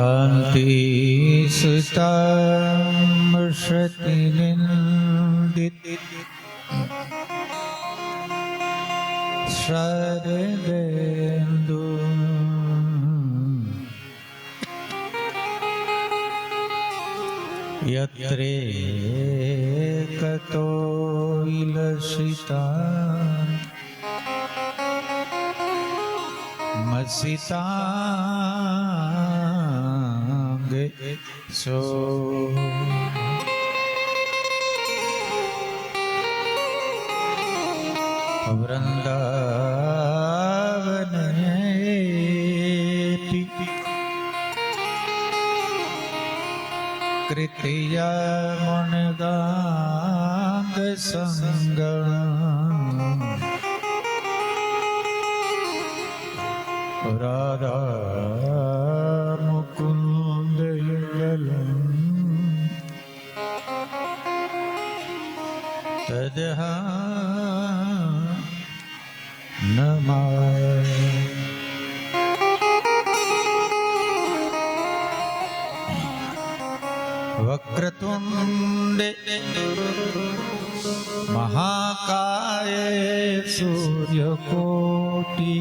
कान्ति सुतामृषति निन्दित शरदेन्दु यत्रेकतो विलसिता मसितांगे सो वृंदावनेति कृत्या मुनिगांग संगम राधा मुकुंद युगलम तदहा नमाय वक्रतुंडे महाकाय सूर्यकोटि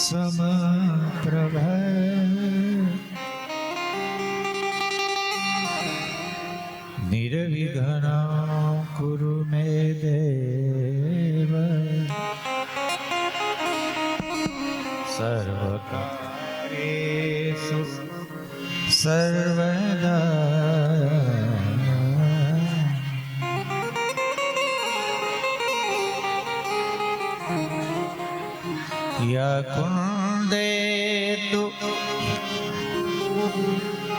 समप्रभ निर्विघ्नं कुरु मे देव सर्वकार्येषु सर्वदा या कुंदेतु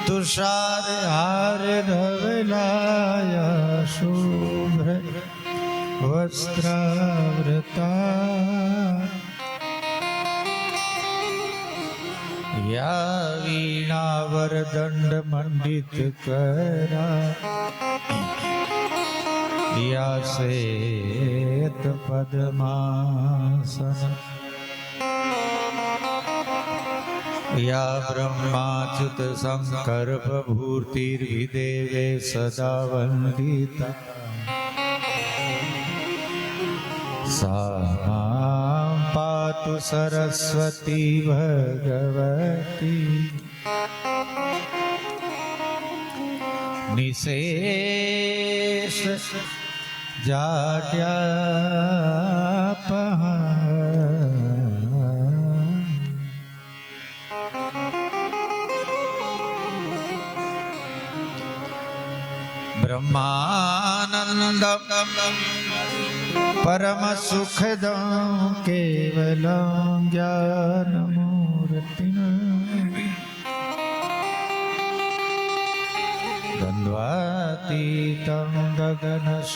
तुषार हार धवलाया शुभ्र वस्त्रावृता या वीणा वरदंड मंडित करा या श्वेत पद्मासन या ब्रह्माच्युत संकल्प भूर्तिर्विदेवे सदा वंदिता सा मां पातु सरस्वती भगवती निशेष जाड्यापहा ब्रह्मानंदम परम सुखदं केवलं ज्ञानमूर्तिम् द्वन्द्वातीतं गगनसदृशं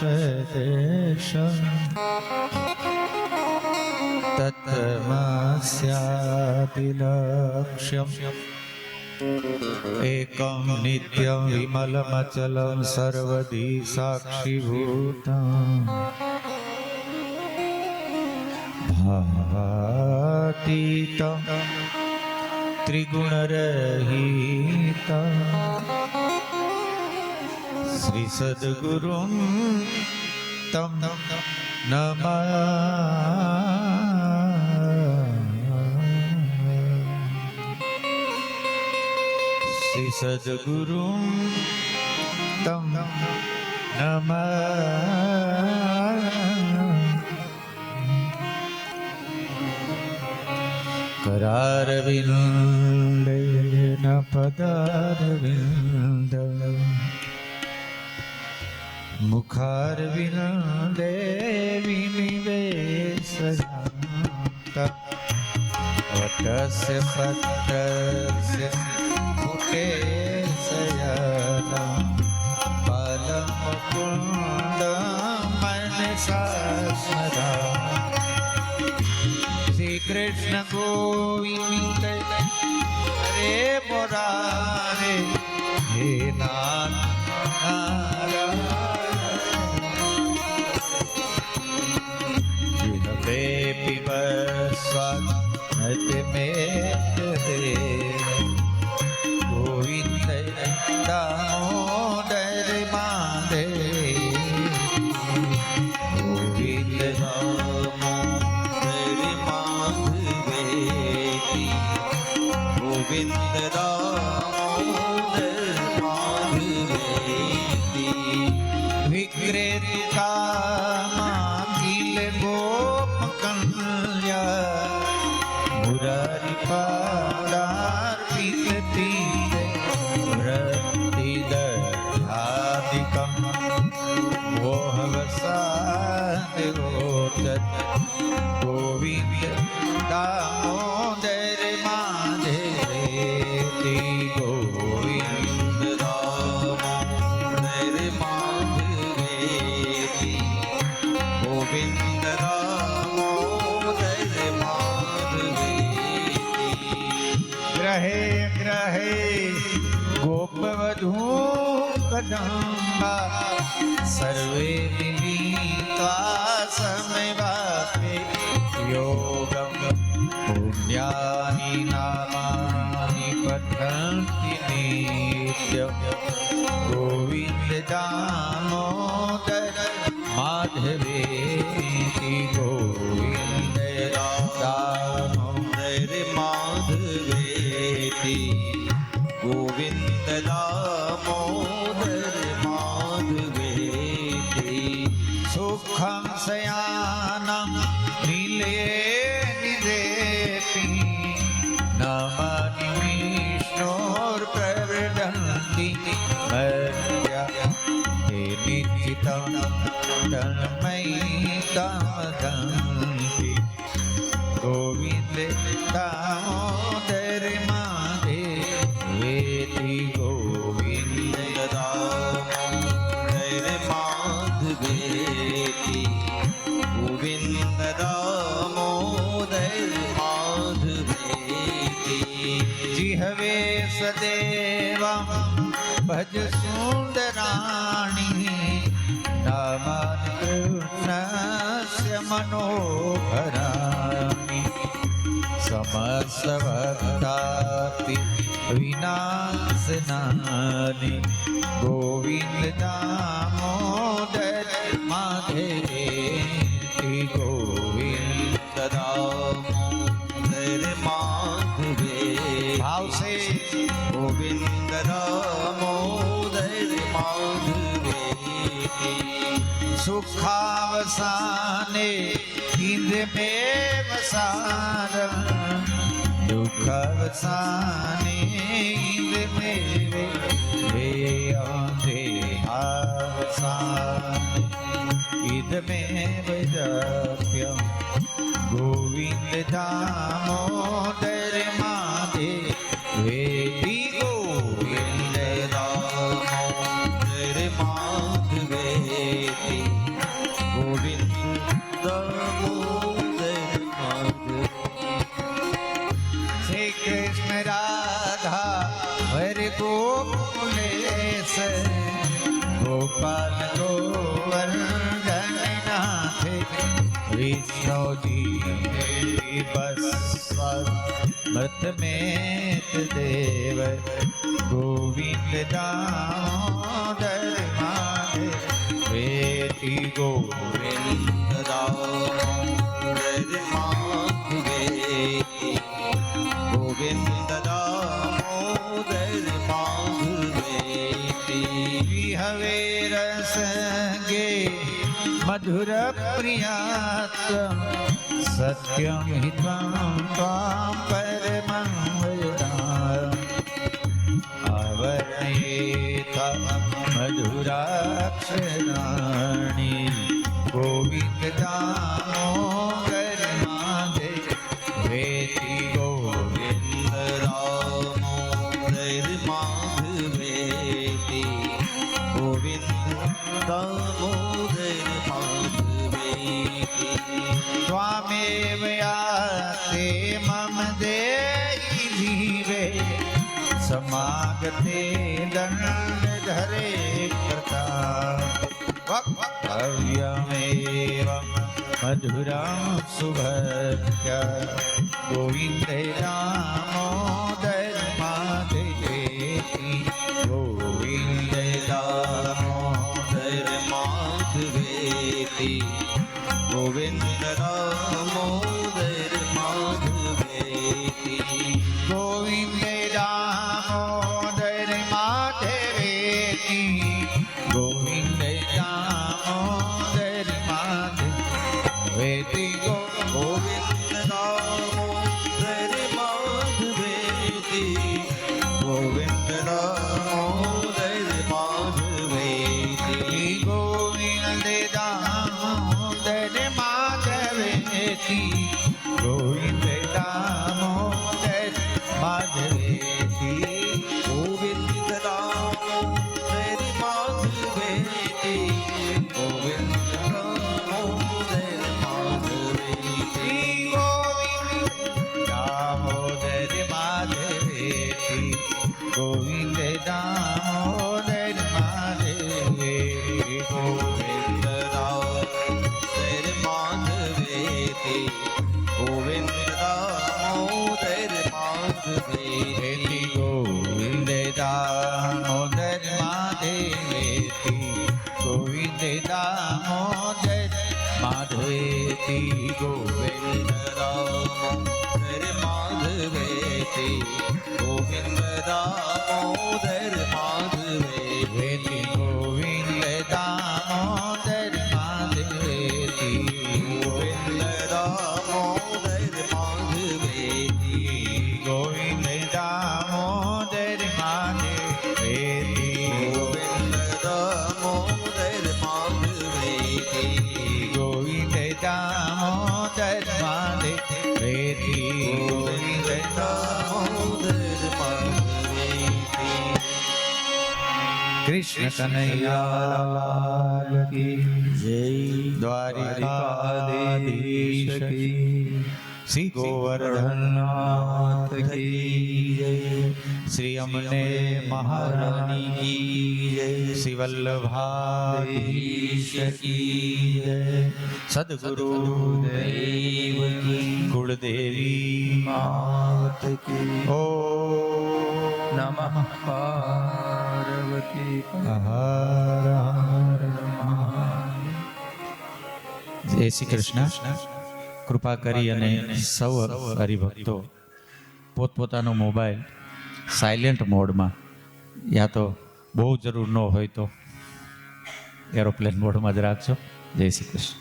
तत्तमस्यादिलक्ष्यम् एकं नित्यं विमलमचलं सर्वदी साक्षिभूतं भावातीतं त्रिगुणरहितं श्री सद्गुरुं तं नमामि श्री सद्गुरुं तं नमामि करारविन्देन पदारविन्दं मुखारविन्दे विनिवेशयन्तं वटस्य पत्रस्य मुकेशयनं फलमुकुन्दं मनसा स्मरामि श्रीकृष्ण गोविन्द हरे मुरारे हे नाथ नारायण तम मोहवसाद गोचर गोविंद दामोदर माधवेति गोविंद दामोदर माधवेति गोविंद दामोदर माधवेति ग्रहे ग्रहे गोपवधू कदम्बा सर्वे मिलित्वा समवापे योगं पुण्यानि नामानि पठन्ति नित्यं गोविन्द दामोदर माधवेति गोविन्द दामोदर माधवेति गोविन्द दामोदर माधवेति सुखं शयानं नीले निदेति नामानि विष्णोर्प्रवृदन्ति मर्त्या हे निश्चितं तन्मयितं गोविन्द दामोदर माधवेति गोविन्द दामोदर माधवेति गोविन्द दामोदर माधवेति जिह्वे सदेवं भज सुन्दराणि नामानि कृष्णस्य मनोहराणि समस्तभक्ताति विनाशनानि गोविन्द दामोदर माधवेति गोविन्द दामोदर माधवेति भाव से गोविन्द दामोदर माधवेति सुखावसाने इंद में वसारम दुखवसाने इंद में वे देहावसाने इंद में वजप्यम गोविंद दामोदर माधवेति गोविंद दामोदर माधवेति गोविंद दामोदर माधवेति श्री कृष्ण राधा वर गोकुलेश गोपाल गोवर्धन नाथ विष्णु जी बस मृत में देव गोविंद दामोदर माधवेति गोविंद दामोदर माधवेति गोविंद दामोदर माधवेति विहवे रस गे मधुर प्रियात्म सत्यं हि त्वां परमं वदामि आवर्णयेत मधुराक्षराणि गोविन्द दामोदर माधवेति गोविन्द दामोदर माधवेति गोविन्द दामोदर माधवेति त्वामेव याते मम देहि जीवे समागते दण्डधरे कृता वक्तव्यमेवं मधुरं सुभद्य गोविन्द दामोदर माधवेति गोविन्द दामोदर माधवेति गोविंद दामोदर माधवेति गोविंद दामोदर माधवेति गोविंद दामोदर माधवेति गोविंद दामोदर माधवेति गोविंद दामोदर माधवेति ગોવિંદ દામોદર માધવે ગોવિંદ દામોદર માધવે ગોવિંદ દામોદર માધવે ગોવિંદ દામોદર માધવે ગોવિંદ દામોદર માધવે ગોવિંદ દામોદર માધવે ગોવિંદ દામોદર માધવે ગોવિંદ દામોદર માધવે ગોવિંદ દામોદર માધવે ગોવિંદ દામોદર માધવે ગોવિંદ દામોદર માધવે ગોવિંદ દામોદર માધવે ગોવિંદ દામોદર માધવે કૃષ્ણ કનૈયા કી જય દ્વારિકાધીશ કી શ્રી ગોવર્ધનનાથ કી જય શ્રી અમને મહારાણી કી જય શ્રી વલ્લભાધીશ કી જય સદગુરુ દેવ કી કુળદેવી માત કી ઓ નમઃ પાર્વતી હર હર મહાદેવ. જય શ્રી કૃષ્ણ. કૃપા કરી અને સૌ હરિભક્તો પોતપોતાનો મોબાઈલ સાયલેન્ટ મોડમાં, યા તો બહુ જરૂર ન હોય તો એરોપ્લેન મોડમાં જ રાખજો. જય શ્રી કૃષ્ણ.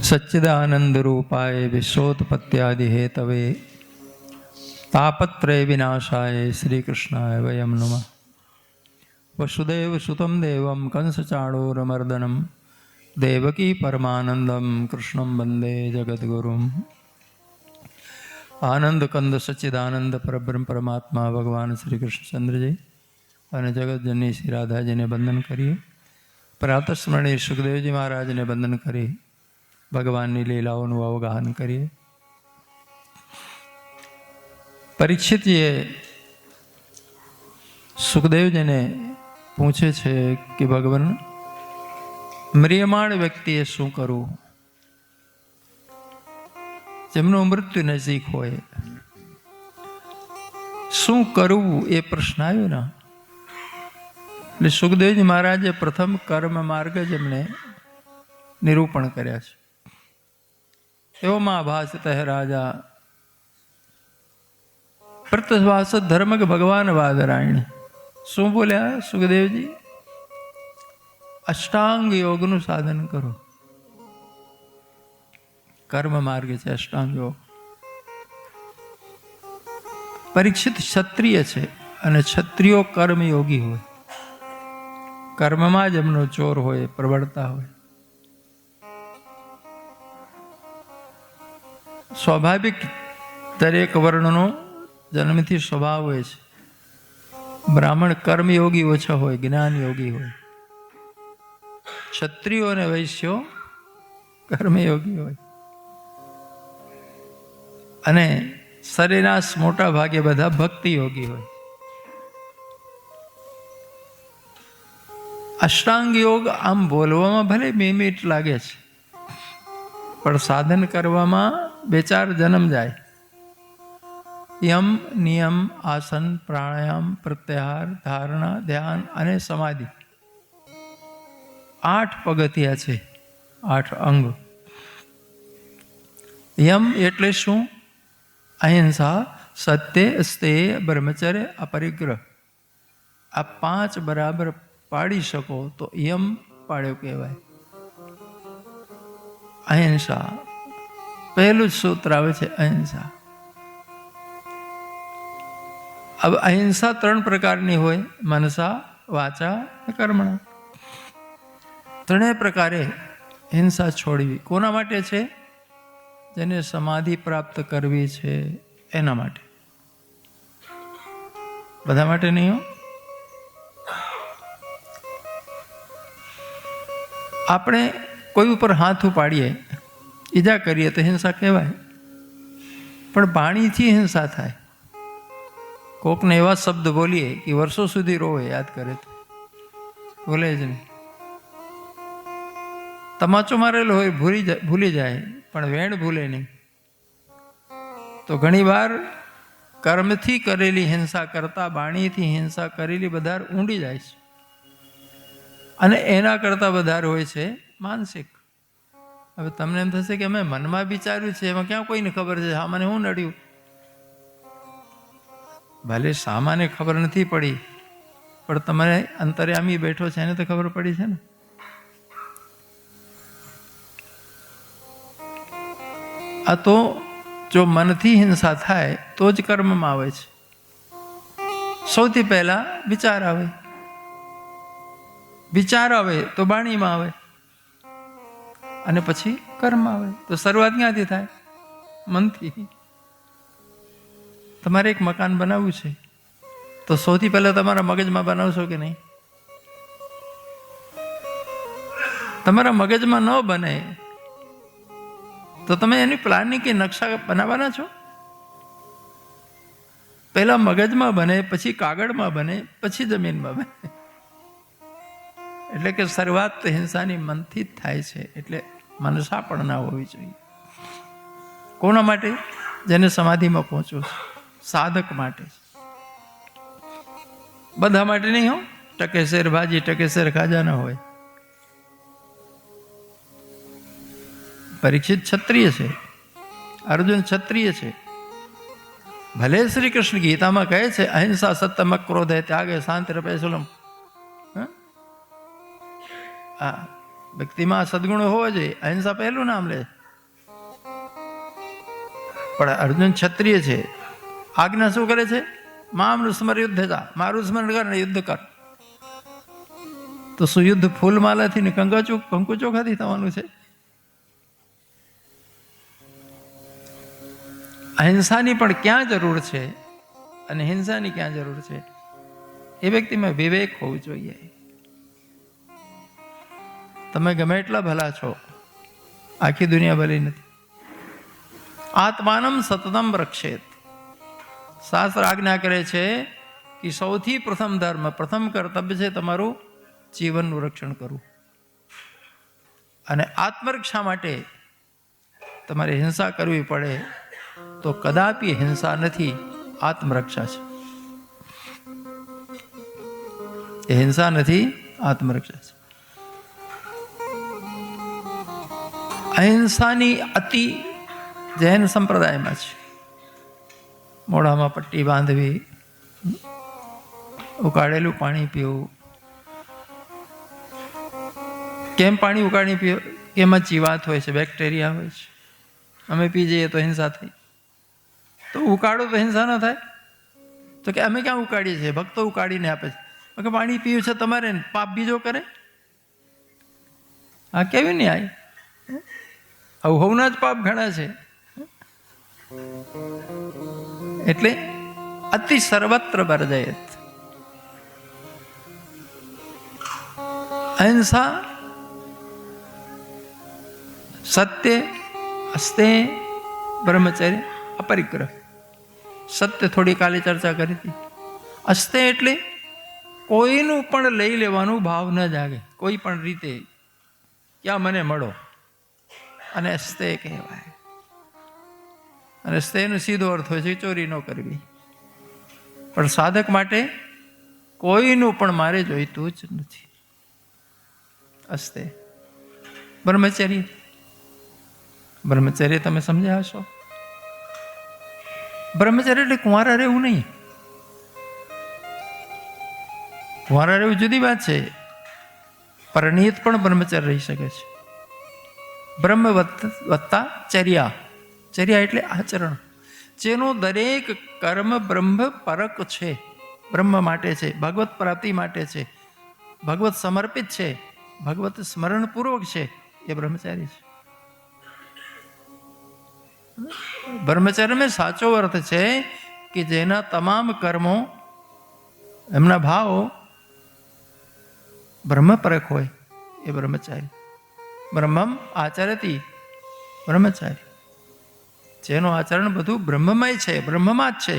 સચ્ચિદાનંદ રૂપાય વિશ્વોત્પત્યાદિ હેતવે તાપત્રય વિનાશાય શ્રી કૃષ્ણાય વયમ નમઃ. વસુદેવ સુતમ દેવમ કંસચાણૂરમર્દનમ દેવકી પરમાનંદમ કૃષ્ણમ વંદે જગદ્ગુરુમ. આનંદ કંદ સચ્ચિદાનંદ પરબ્રહ્મ પરમાત્મા ભગવાન શ્રી કૃષ્ણચંદ્રજી અને જગતજનની શ્રી રાધાજીને વંદન કરીએ. પ્રાતસ્મરણીય સુખદેવજી મહારાજને વંદન કરી ભગવાનની લીલાઓનું અવગાહન કરીએ. પરીક્ષિતજીએ સુખદેવજીને પૂછે છે કે ભગવાન, મ્રિયમાણ વ્યક્તિએ શું કરવું? જેમનું મૃત્યુ નજીક હોય શું કરવું એ પ્રશ્ન આવ્યો ને. એટલે સુખદેવજી મહારાજે પ્રથમ કર્મ માર્ગ જ એમણે નિરૂપણ કર્યા છે. એવો મહાભાષિત રાજા પ્રત્યવાસ ધર્મ કે ભગવાન વાદરાયણ શું બોલ્યા સુખદેવજી? અષ્ટાંગ યોગનું સાધન કરો. કર્મ માર્ગ છે અષ્ટાંગ યોગ. પરીક્ષિત ક્ષત્રિય છે અને ક્ષત્રિયો કર્મયોગી હોય, કર્મમાં જ એમનો ચોર હોય, પ્રબળતા હોય. સ્વાભાવિક દરેક વર્ણનો જન્મથી સ્વભાવ હોય છે. બ્રાહ્મણ કર્મયોગી ઓછા હોય, જ્ઞાન યોગી હોય. ક્ષત્રિયો અને વૈશ્યો કર્મયોગી હોય. અને સરેરાશ મોટા ભાગે બધા ભક્તિ યોગી હોય. અષ્ટાંગ યોગ આમ બોલવામાં ભલે 2 મિનિટ લાગે છે, પણ સાધન કરવામાં 2-4 જન્મ જાય. યમ, નિયમ, આસન, પ્રાણાયામ, પ્રત્યાહાર, ધારણા, ધ્યાન અને સમાધિ 8 પગથિયા છે, 8 અંગ. યમ એટલે શું? અહિંસા, સત્ય, સ્તેય, બ્રહ્મચર્ય, અપરિગ્રહ. આ 5 બરાબર પાડી શકો તો યમ પાડ્યો કહેવાય. અહિંસા પહેલું જ સૂત્ર આવે છે, અહિંસા. હવે અહિંસા 3 પ્રકારની હોય: મનસા, વાચા અને કર્મણા. 3 પ્રકારે હિંસા છોડવી. કોના માટે છે? જેને સમાધિ પ્રાપ્ત કરવી છે એના માટે. બધા માટે નહીં હો. આપણે કોઈ ઉપર હાથ ઉપાડીએ, ઈજા કરીએ તો હિંસા કહેવાય. પણ વાણીથી હિંસા થાય. કોકને એવા શબ્દ બોલીએ કે વર્ષો સુધી રોવે, યાદ કરે તો ભૂલે જ નહીં. તમાચો મારેલો હોય ભૂલી જાય, પણ વેણ ભૂલે નહીં. તો ઘણી વાર કર્મથી કરેલી હિંસા કરતા વાણીથી હિંસા કરેલી વધારે ઊંડી જાય છે, અને એના કરતાં વધારે હોય છે માનસિક. હવે તમને એમ થશે કે અમે મનમાં વિચાર્યું છે, એમાં ક્યાં કોઈને ખબર છે સામાને શું નડ્યું. ભલે સામાને ખબર નથી પડી, પણ તમારે અંતર્યામી બેઠો છે એને તો ખબર પડી છે ને. આ તો જો મનથી હિંસા થાય તો જ કર્મમાં આવે છે. સૌથી પહેલા વિચાર આવે, વિચાર આવે તો વાણીમાં આવે, અને પછી કર્મ આવે. તો શરૂઆત ક્યાંથી થાય? મનથી. તમારે એક મકાન બનાવવું છે તો સૌથી પહેલા તમારા મગજમાં બનાવશો કે નહીં? તમારા મગજમાં ન બને તો તમે એની પ્લાનિંગ કે નકશા બનાવવાના છો? પહેલા મગજમાં બને, પછી કાગળમાં બને, પછી જમીનમાં બને. એટલે કે શરૂઆત તો હિંસાની મનથી જ થાય છે. એટલે મનસા પણ ના હોવી જોઈએ. કોના માટે? જેને સમાધિમાં પહોંચવું છે, સાધક માટે. બધા માટે નહીં હો. ટકેસર ભાજી ટકેસર ખાજા ન હોય. પરીક્ષિત ક્ષત્રિય છે, અર્જુન ક્ષત્રિય છે. ભલે શ્રી કૃષ્ણ ગીતામાં કહે છે અહિંસા સત્યમ ક્રોધ ત્યાગે શાંતિ રપેસુલમ. હા, વ્યક્તિમાં સદગુણો હોવા જોઈએ. અહિંસા પહેલું નામ લે. પણ અર્જુન ક્ષત્રિય છે. આજ્ઞા શું કરે છે? મામનું સ્મર યુદ્ધ જા, મારું સ્મરણ કર ને યુદ્ધ કર. તો શું યુદ્ધ ફૂલમાલાથી ને કંકુ ચોખાથી થવાનું છે? અહિંસાની પણ ક્યાં જરૂર છે અને હિંસાની ક્યાં જરૂર છે, એ વ્યક્તિમાં વિવેક હોવું જોઈએ. તમે ગમે એટલા ભલા છો, આખી દુનિયા ભલી નથી. આત્માનમ સતતમ રક્ષેત. શાસ્ત્ર આજ્ઞા કરે છે કે સૌથી પ્રથમ ધર્મ, પ્રથમ કર્તવ્ય છે તમારું જીવનનું રક્ષણ કરવું. અને આત્મરક્ષા માટે તમારે હિંસા કરવી પડે તો કદાપી હિંસા નથી, આત્મરક્ષા છે. એ હિંસા નથી, આત્મરક્ષા છે. અહિંસાની અતિ જૈન સંપ્રદાયમાં છે. મોઢામાં પટ્ટી બાંધવી, ઉકાળેલું પાણી પીવું. કેમ પાણી ઉકાળી પીવું? એમાં જીવાત હોય છે, બેક્ટેરિયા હોય છે. અમે પી જઈએ તો હિંસા થઈ. તો ઉકાળો તો હિંસા ન થાય? તો કે અમે ક્યાં ઉકાળીએ છીએ, ભક્તો ઉકાળીને આપે છે. કે પાણી પીવું છે તમારે, પાપ બીજો કરે? આ કેવી નહીં આવી? હોવના જ પાપ ઘણા છે. એટલે અતિ સર્વત્ર વર્જયત. અહિંસા, સત્ય, અસ્તે, બ્રહ્મચર્ય, અપરિગ્રહ. સત્ય થોડી કાલે ચર્ચા કરી હતી. અસ્તે એટલે કોઈનું પણ લઈ લેવાનું ભાવ ન જાગે કોઈ પણ રીતે, ક્યાં મને મળો. અને અસ્તે કહેવાય. અને સ્તેનો સીધો અર્થ હોય છે ચોરી ન કરવી. પણ સાધક માટે કોઈનું પણ મારે જોઈતું જ નથી. અસ્તે. બ્રહ્મચર્ય, બ્રહ્મચર્ય તમે સમજ્યા હશો. બ્રહ્મચર્ય એટલે કુંવારા રહેવું નહીં. કુંવારા રહેવું જુદી વાત છે. પરણિત પણ બ્રહ્મચર્ય રહી શકે છે. બ્રહ્મ વત્તા ચર્યા. ચર્યા એટલે આચરણ, જેનું દરેક કર્મ બ્રહ્મ પરક છે, બ્રહ્મ માટે છે, ભગવત પ્રાપ્તિ માટે છે, ભગવત સમર્પિત છે, ભગવત સ્મરણપૂર્વક છે. એ બ્રહ્મચારી છે. બ્રહ્મચર્ય મેં સાચો અર્થ છે કે જેના તમામ કર્મો, એમના ભાવો બ્રહ્મપરક હોય, એ બ્રહ્મચારી. બ્રહ્મમ આચરતી બ્રહ્મચારી. જેનું આચરણ બધું બ્રહ્મમય છે, બ્રહ્મમાં જ છે.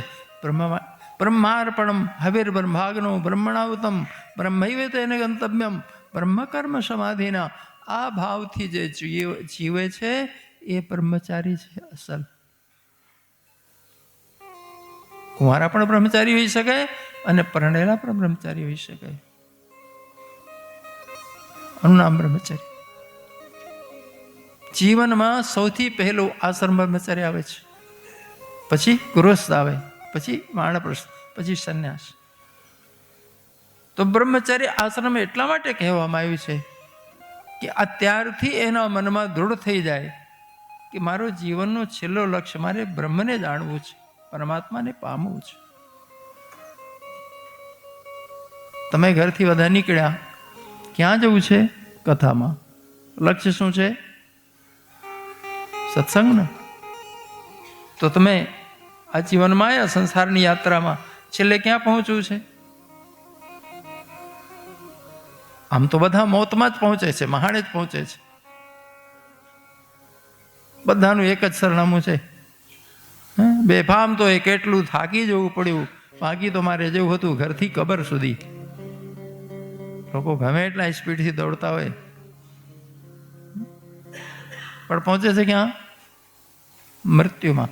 બ્રહ્માર્પણમ હવિર બ્રહ્માગ્નો બ્રહ્મણાવતમ બ્રહ્મૈવ તેન ગંતવ્યમ બ્રહ્મકર્મ સમાધિના. આ ભાવથી જે જીવે છે એ બ્રહ્મચારી છે અસલ. કુંવારા પણ બ્રહ્મચારી હોઈ શકે અને પરણેલા પણ બ્રહ્મચારી હોઈ શકે. આનું નામ બ્રહ્મચારી. જીવનમાં સૌથી પહેલું આશ્રમ બ્રહ્મચર્ય આવે છે, પછી ગૃહસ્થ આવે, પછી વાનપ્રસ્થ, પછી સંન્યાસ. તો બ્રહ્મચર્ય આશ્રમ એટલા માટે કહેવામાં આવ્યું છે કે અત્યારથી એના મનમાં દૃઢ થઈ જાય કે મારો જીવનનો છેલ્લો લક્ષ્ય મારે બ્રહ્મને જાણવું છે, પરમાત્માને પામવું છે. તમે ઘરથી બધા નીકળ્યા, ક્યાં જવું છે? કથામાં. લક્ષ્ય શું છે? સત્સંગ ને. તો તમે આ જીવનમાં આવ્યા સંસારની યાત્રામાં, છેલ્લે ક્યાં પહોંચવું છે? આમ તો બધા મોતમાં જ પહોંચે છે, મહાણે જ પહોંચે છે. બધાનું એક જ સરનામું છે. બેફામ તો એ કેટલું થાકી જવું પડ્યું, બાકી તો મારે જેવું હતું ઘરથી કબર સુધી. લોકો ગમે એટલા સ્પીડથી દોડતા હોય પણ પહોંચે છે ક્યાં? મૃત્યુમાં.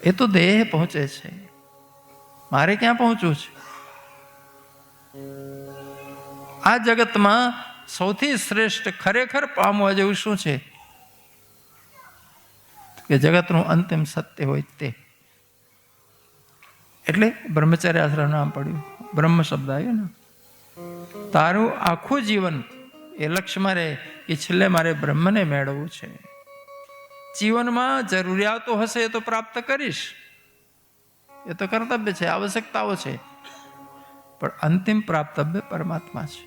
એ તો દેહ પહોંચે છે, મારે ક્યાં પહોંચવું છે? આ જગતમાં સૌથી શ્રેષ્ઠ ખરેખર પામવા જેવું શું છે? કે જગતનું અંતિમ સત્ય હોય તે. એટલે બ્રહ્મચર્ય આશ્રમ નામ પડ્યું. બ્રહ્મ શબ્દ આવ્યો ને. તારું આખું જીવન એ લક્ષ્યમાં રહે કે છેલ્લે મારે બ્રહ્મને મેળવવું છે. જીવનમાં જરૂરિયાતો હશે એ તો પ્રાપ્ત કરીશ, એ તો કર્તવ્ય છે, આવશ્યકતાઓ છે, પણ અંતિમ પ્રાપ્તવ્ય પરમાત્મા છે.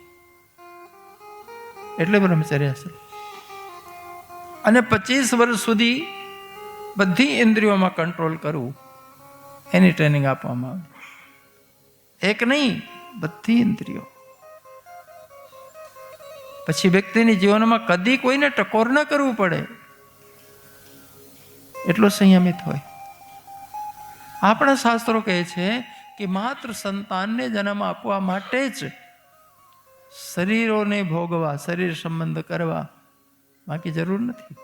એટલે બ્રહ્મચર્ય આશ્રમ. અને 25 વર્ષ સુધી બધી ઇન્દ્રિયોમાં કંટ્રોલ કરવું, એની ટ્રેનિંગ આપવામાં આવે. એક નહીં, બધી ઇન્દ્રિયો. પછી વ્યક્તિની જીવનમાં કદી કોઈને ટકોર ન કરવું પડે, એટલો સંયમિત હોય. આપણા શાસ્ત્રો કહે છે કે માત્ર સંતાનને જન્મ આપવા માટે જ શરીરોને ભોગવા, શરીર સંબંધ કરવા, બાકી જરૂર નથી.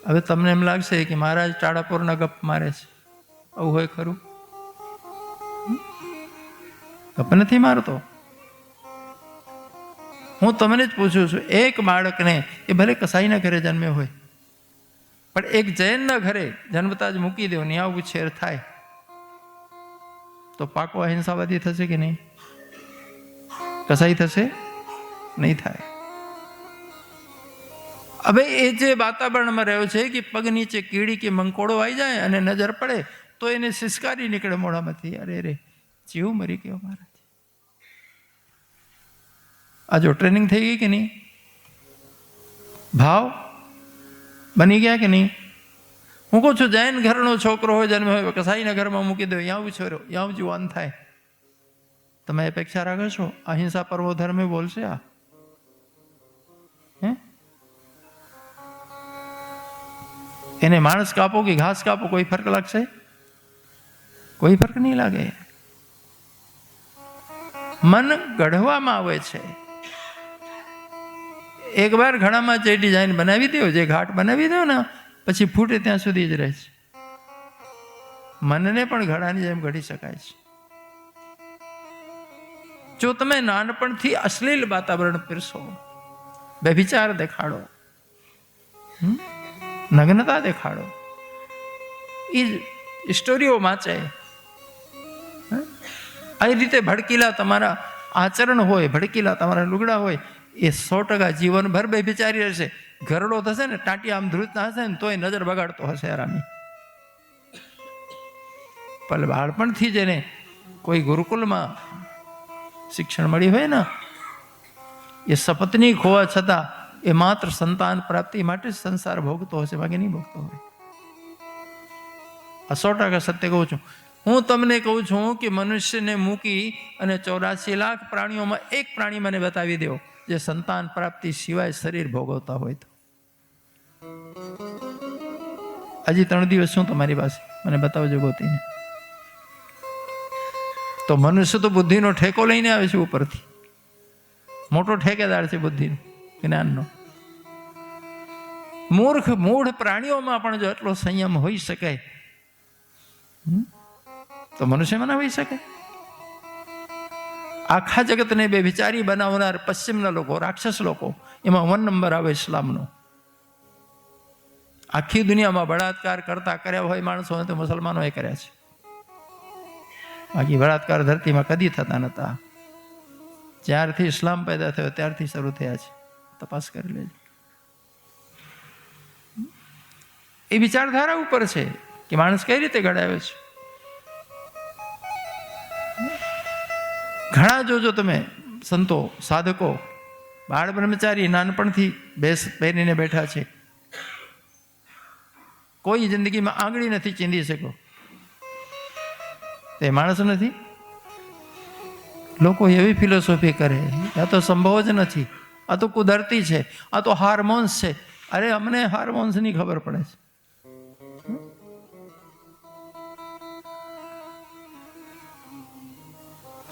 હવે તમને એમ લાગશે કે મહારાજ ટાળાપોરના ગપ મારે છે. આવું હોય ખરું? ગપ નથી મારતો. હું તમને જ પૂછું છું, એક બાળકને, એ ભલે કસાઈના ઘરે જન્મ્યો હોય, પણ એક જૈનના ઘરે જન્મતા જ મૂકી દો ને આવું ઉછેર થાય તો પાકો અહિંસાવાદી થશે કે નહીં? કસાઈ થશે? નહીં થાય. હવે એ જે વાતાવરણમાં રહ્યો છે કે પગ નીચે કીડી કે મંકોડો આવી જાય અને નજર પડે તો એને સિસકારી નીકળે મોઢામાંથી, અરે રે જીવ મરી ગયો મારા. આ જો ટ્રેનિંગ થઈ ગઈ કે નહીં? ભાવ બની ગયા કે નહીં? હું કહું છું જૈન ઘરનો છોકરો હોય, જન્મ હોય, કસાઈના ઘરમાં મૂકી દો, યાં છોરો, યાં જુવાન થાય. તમે અપેક્ષા રાખો છો અહિંસા પરમો ધર્મ બોલશે? આ એને માણસ કાપો કે ઘાસ કાપો, કોઈ ફરક લાગશે? કોઈ ફરક નહીં લાગે. મન ગઢવામાં આવે છે. એક વાર ઘડામાં જે ડિઝાઇન બનાવી દો, જે ઘાટ બનાવી દો ને, પછી ફૂટે ત્યાં સુધી જ રહે છે. મનને પણ ઘડાની જેમ ઘડી શકાય છે. જો તમે નાનપણથી અશ્લીલ વાતાવરણ પીરસો, વ્યભિચાર દેખાડો, નગ્નતા દેખાડો, એ સ્ટોરીઓ વાંચે, આ રીતે ભડકીલા તમારા આચરણ હોય, ભડકીલા તમારા લુગડા હોય, એ 100% જીવનભર બેભિચારી રહેશે. ઘરડો થશે ને, ટાંટી આમ ધ્રુજતા હશે ને તોય નજર બગાડતો હશે આરામી. પણ બાળપણથી જેને કોઈ ગુરુકુલમાં શિક્ષણ મળી હોય ને, એ સપત્ની હોવા છતાં એ માત્ર સંતાન પ્રાપ્તિ માટે જ સંસાર ભોગતો હશે, બાકી નહીં ભોગતો હોય. આ 100% સત્ય કહું છું. હું તમને કહું છું કે મનુષ્યને મૂકી અને 84 લાખ પ્રાણીઓમાં એક પ્રાણી મને બતાવી દો જે સંતાન પ્રાપ્તિ સિવાય શરીર ભોગવતા હોય તો. હજી 3 દિવસ શું તમારી પાસે, મને બતાવજો ગોતીને. તો મનુષ્ય તો બુદ્ધિનો ઠેકો લઈને આવે છે ઉપરથી, મોટો ઠેકેદાર છે બુદ્ધિનો, જ્ઞાનનો. મૂઢ પ્રાણીઓમાં પણ જો એટલો સંયમ હોઈ શકે તો મનુષ્યમાં ના હોઈ શકે? આખા જગતને બે વિચારી બનાવનાર પશ્ચિમના લોકો, રાક્ષસ લોકો, એમાં 1 નંબર આવે ઇસ્લામનો. આખી દુનિયામાં બળાત્કાર કર્યા હોય માણસો તો મુસલમાનોએ કર્યા છે. બાકી બળાત્કાર ધરતીમાં કદી થતા નતા. જ્યારથી ઇસ્લામ પેદા થયો ત્યારથી શરૂ થયા છે. તપાસ કરી લેજો. એ વિચારધારા ઉપર છે કે માણસ કઈ રીતે ઘડાયો છે. ઘણા જોજો તમે સંતો, સાધકો, બાળ બ્રહ્મચારી નાનપણથી બેસ પહેરીને બેઠા છે. કોઈ જિંદગીમાં આંગળી નથી ચીંધી શક્યો. તે માણસ નથી. લોકો એવી ફિલોસોફી કરે આ તો સંભવ જ નથી, આ તો કુદરતી છે, આ તો હાર્મોન્સ છે. અરે અમને હાર્મોન્સની ખબર પડે છે.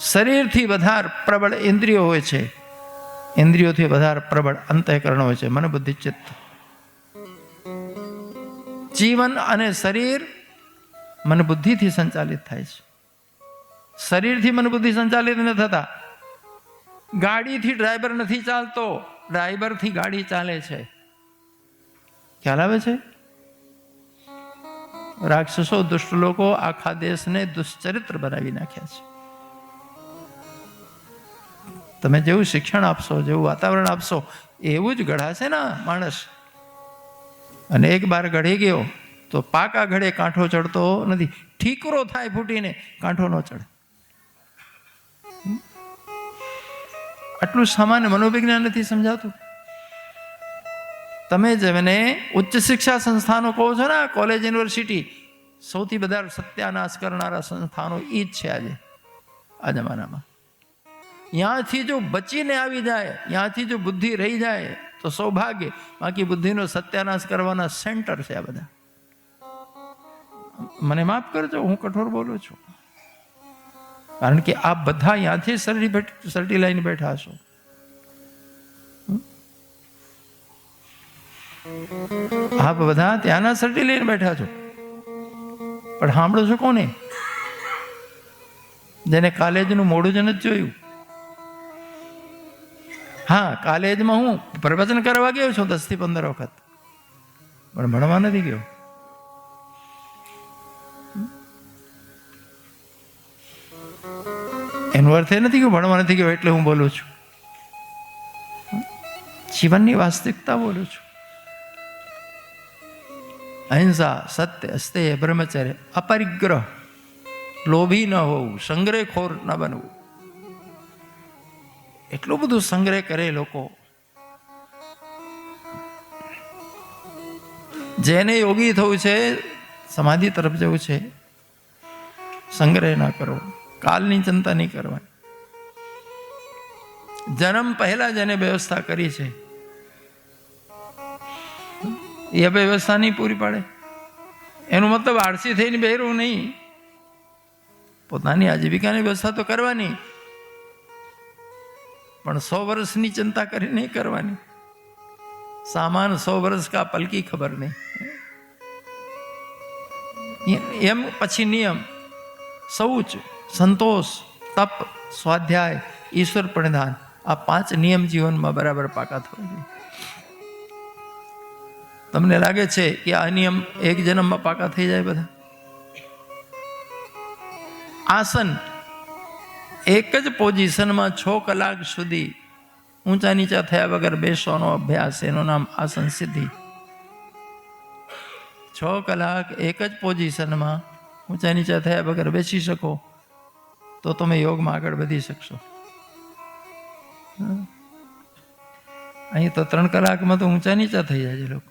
શરીરથી વધારે પ્રબળ ઇન્દ્રિયો હોય છે, ઇન્દ્રિયોથી વધારે પ્રબળ અંતઃકરણ હોય છે, મન બુદ્ધિ ચિત્ત. જીવન અને શરીર મન બુદ્ધિથી સંચાલિત થાય છે. શરીરથી મન બુદ્ધિ સંચાલિત ન થતા. ગાડીથી ડ્રાઈવર નથી ચાલતો, ડ્રાઈવરથી ગાડી ચાલે છે. ખ્યાલ આવે છે? રાક્ષસો, દુષ્ટ લોકો આખા દેશને દુશ્ચરિત્ર બનાવી નાખ્યા છે. તમે જેવું શિક્ષણ આપશો, જેવું વાતાવરણ આપશો, એવું જ ઘડાશે ને માણસ. અને એક બાર ઘડી ગયો તો પાકા ઘડે કાંઠો ચડતો નથી. ઠીકરો થાય ફૂટીને, કાંઠો ન ચડે. આટલું સામાન્ય મનોવિજ્ઞાન નથી સમજાતું. તમે જેમને ઉચ્ચ શિક્ષા સંસ્થાનો કહો છો ને, કોલેજ, યુનિવર્સિટી, સૌથી વધારે સત્યાનાશ કરનારા સંસ્થાનો એ જ છે આજે આ જમાનામાં. ત્યાંથી જો બચીને આવી જાય, ત્યાંથી જો બુદ્ધિ રહી જાય તો સૌભાગ્ય. બાકી બુદ્ધિનો સત્યાનાશ કરવાના સેન્ટર છે આ બધા. મને માફ કરજો, હું કઠોર બોલું છું, કારણ કે આ બધા ત્યાંથી સર્ટી લઈને બેઠા છો. આપ બધા ત્યાંના સર્ટી લઈને બેઠા છો, પણ સાંભળો છો કોને? જેને કોલેજનું મોડું જ નથી જોયું. હા, કોલેજમાં હું પ્રવચન કરવા ગયો છું 10 થી 15 વખત, પણ ભણવા નથી ગયો. એનો અર્થ એ નથી કે ભણવા નથી ગયો એટલે હું બોલું છું. જીવનની વાસ્તવિકતા બોલું છું. અહિંસા, સત્ય, અસ્તેય, બ્રહ્મચર્ય, અપરિગ્રહ, લોભી ન હોવું, સંગ્રહખોર ન બનવું. એટલું બધું સંગ્રહ કરે લોકો. જેને યોગી થવું છે, સમાધિ તરફ જવું છે, સંગ્રહ ના કરવો, કાલની ચિંતા નહીં કરવાની. જન્મ પહેલા જેને વ્યવસ્થા કરી છે એ વ્યવસ્થા નહીં પૂરી પાડે. એનો મતલબ આળસી થઈને બેરવું નહીં. પોતાની આજીવિકાની વ્યવસ્થા તો કરવાની, પણ 100 વર્ષની ચિંતા કરી નહીં કરવાની. સામાન 100 વર્ષ કા પલકી ખબર નહીં. એમ પછી નિયમ, શૌચ, સંતોષ, તપ, સ્વાધ્યાય, ઈશ્વર પ્રણિધાન, આ 5 નિયમ જીવનમાં બરાબર પાકા થવા જોઈએ. તમને લાગે છે કે આ નિયમ એક જન્મમાં પાકા થઈ જાય બધા? આસન, એક જ પોઝિશનમાં 6 કલાક સુધી ઊંચા નીચા થયા વગર બેસવાનો અભ્યાસ, એનું નામ આસન સિદ્ધિ. 6 કલાક એક જ પોઝિશનમાં ઊંચા નીચા થયા વગર બેસી શકો તો તમે યોગમાં આગળ વધી શકશો. અહીં તો 3 કલાકમાં તો ઊંચા નીચા થઈ જાય છે લોકો.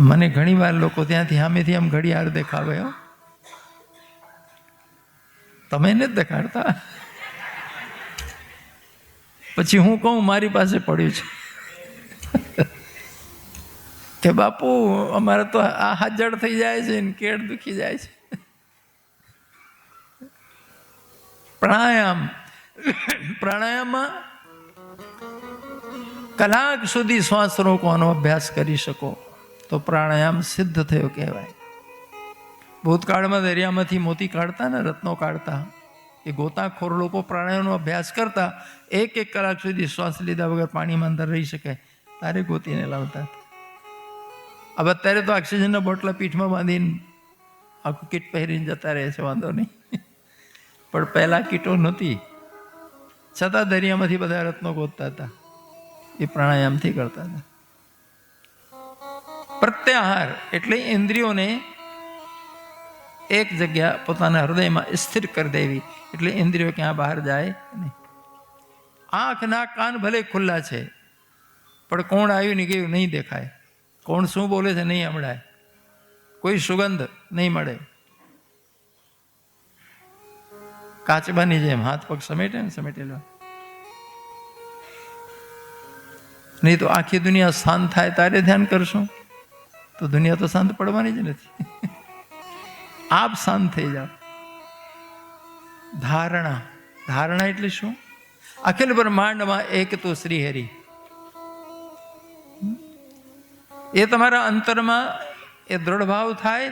મને ઘણી વાર લોકો ત્યાંથી સામેથી આમ ઘડિયાળ દેખાવે. તમે નથી દેખાડતા. પછી હું કહું મારી પાસે પડ્યું છે. કે બાપુ અમારે તો આ હાથ જડ થઈ જાય છે ને કેળ દુખી જાય છે. પ્રાણાયામમાં કલાક સુધી શ્વાસ રોકવાનો અભ્યાસ કરી શકો તો પ્રાણાયામ સિદ્ધ થયો કહેવાય. ભૂતકાળમાં દરિયામાંથી મોતી કાઢતા ને રત્નો કાઢતા એ ગોતાખોર લોકો પ્રાણાયામનો અભ્યાસ કરતા 1 કલાક સુધી શ્વાસ લીધા વગર પાણીમાં અંદર રહી શકે તારે ગોતીને લાવતા. હવે અત્યારે તો ઓક્સિજનના બોટલા પીઠમાં બાંધીને આખું કીટ પહેરીને જતા રહે છે, વાંધો નહીં. પણ પહેલાં કીટો નહોતી છતાં દરિયામાંથી બધા રત્નો ગોતતા હતા. એ પ્રાણાયામથી કરતા હતા. પ્રત્યાહાર એટલે ઇન્દ્રિયોને એક જગ્યા પોતાના હૃદયમાં સ્થિર કરી દેવી, એટલે ઇન્દ્રિયો ક્યાં બહાર જાય નહીં. આંખ નાક કાન ભલે ખુલ્લા છે પણ કોણ આવ્યું ને ગયું નહીં દેખાય, કોણ શું બોલે છે નહીં સંભળાય, કોઈ સુગંધ નહીં મળે. કાચબાની જેમ હાથ પગ સમેટે ને સમેટેલો, નહીં તો આખી દુનિયા શાંત થાય તારે ધ્યાન કરશું તો દુનિયા તો શાંત પડવાની જ નથી. આપ શાંત થઈ જાઓ. ધારણા, ધારણા એટલે શું? અખિલ બ્રહ્માંડમાં એક તો શ્રીહરિ, એ તમારા અંતરમાં એ દ્રઢ ભાવ થાય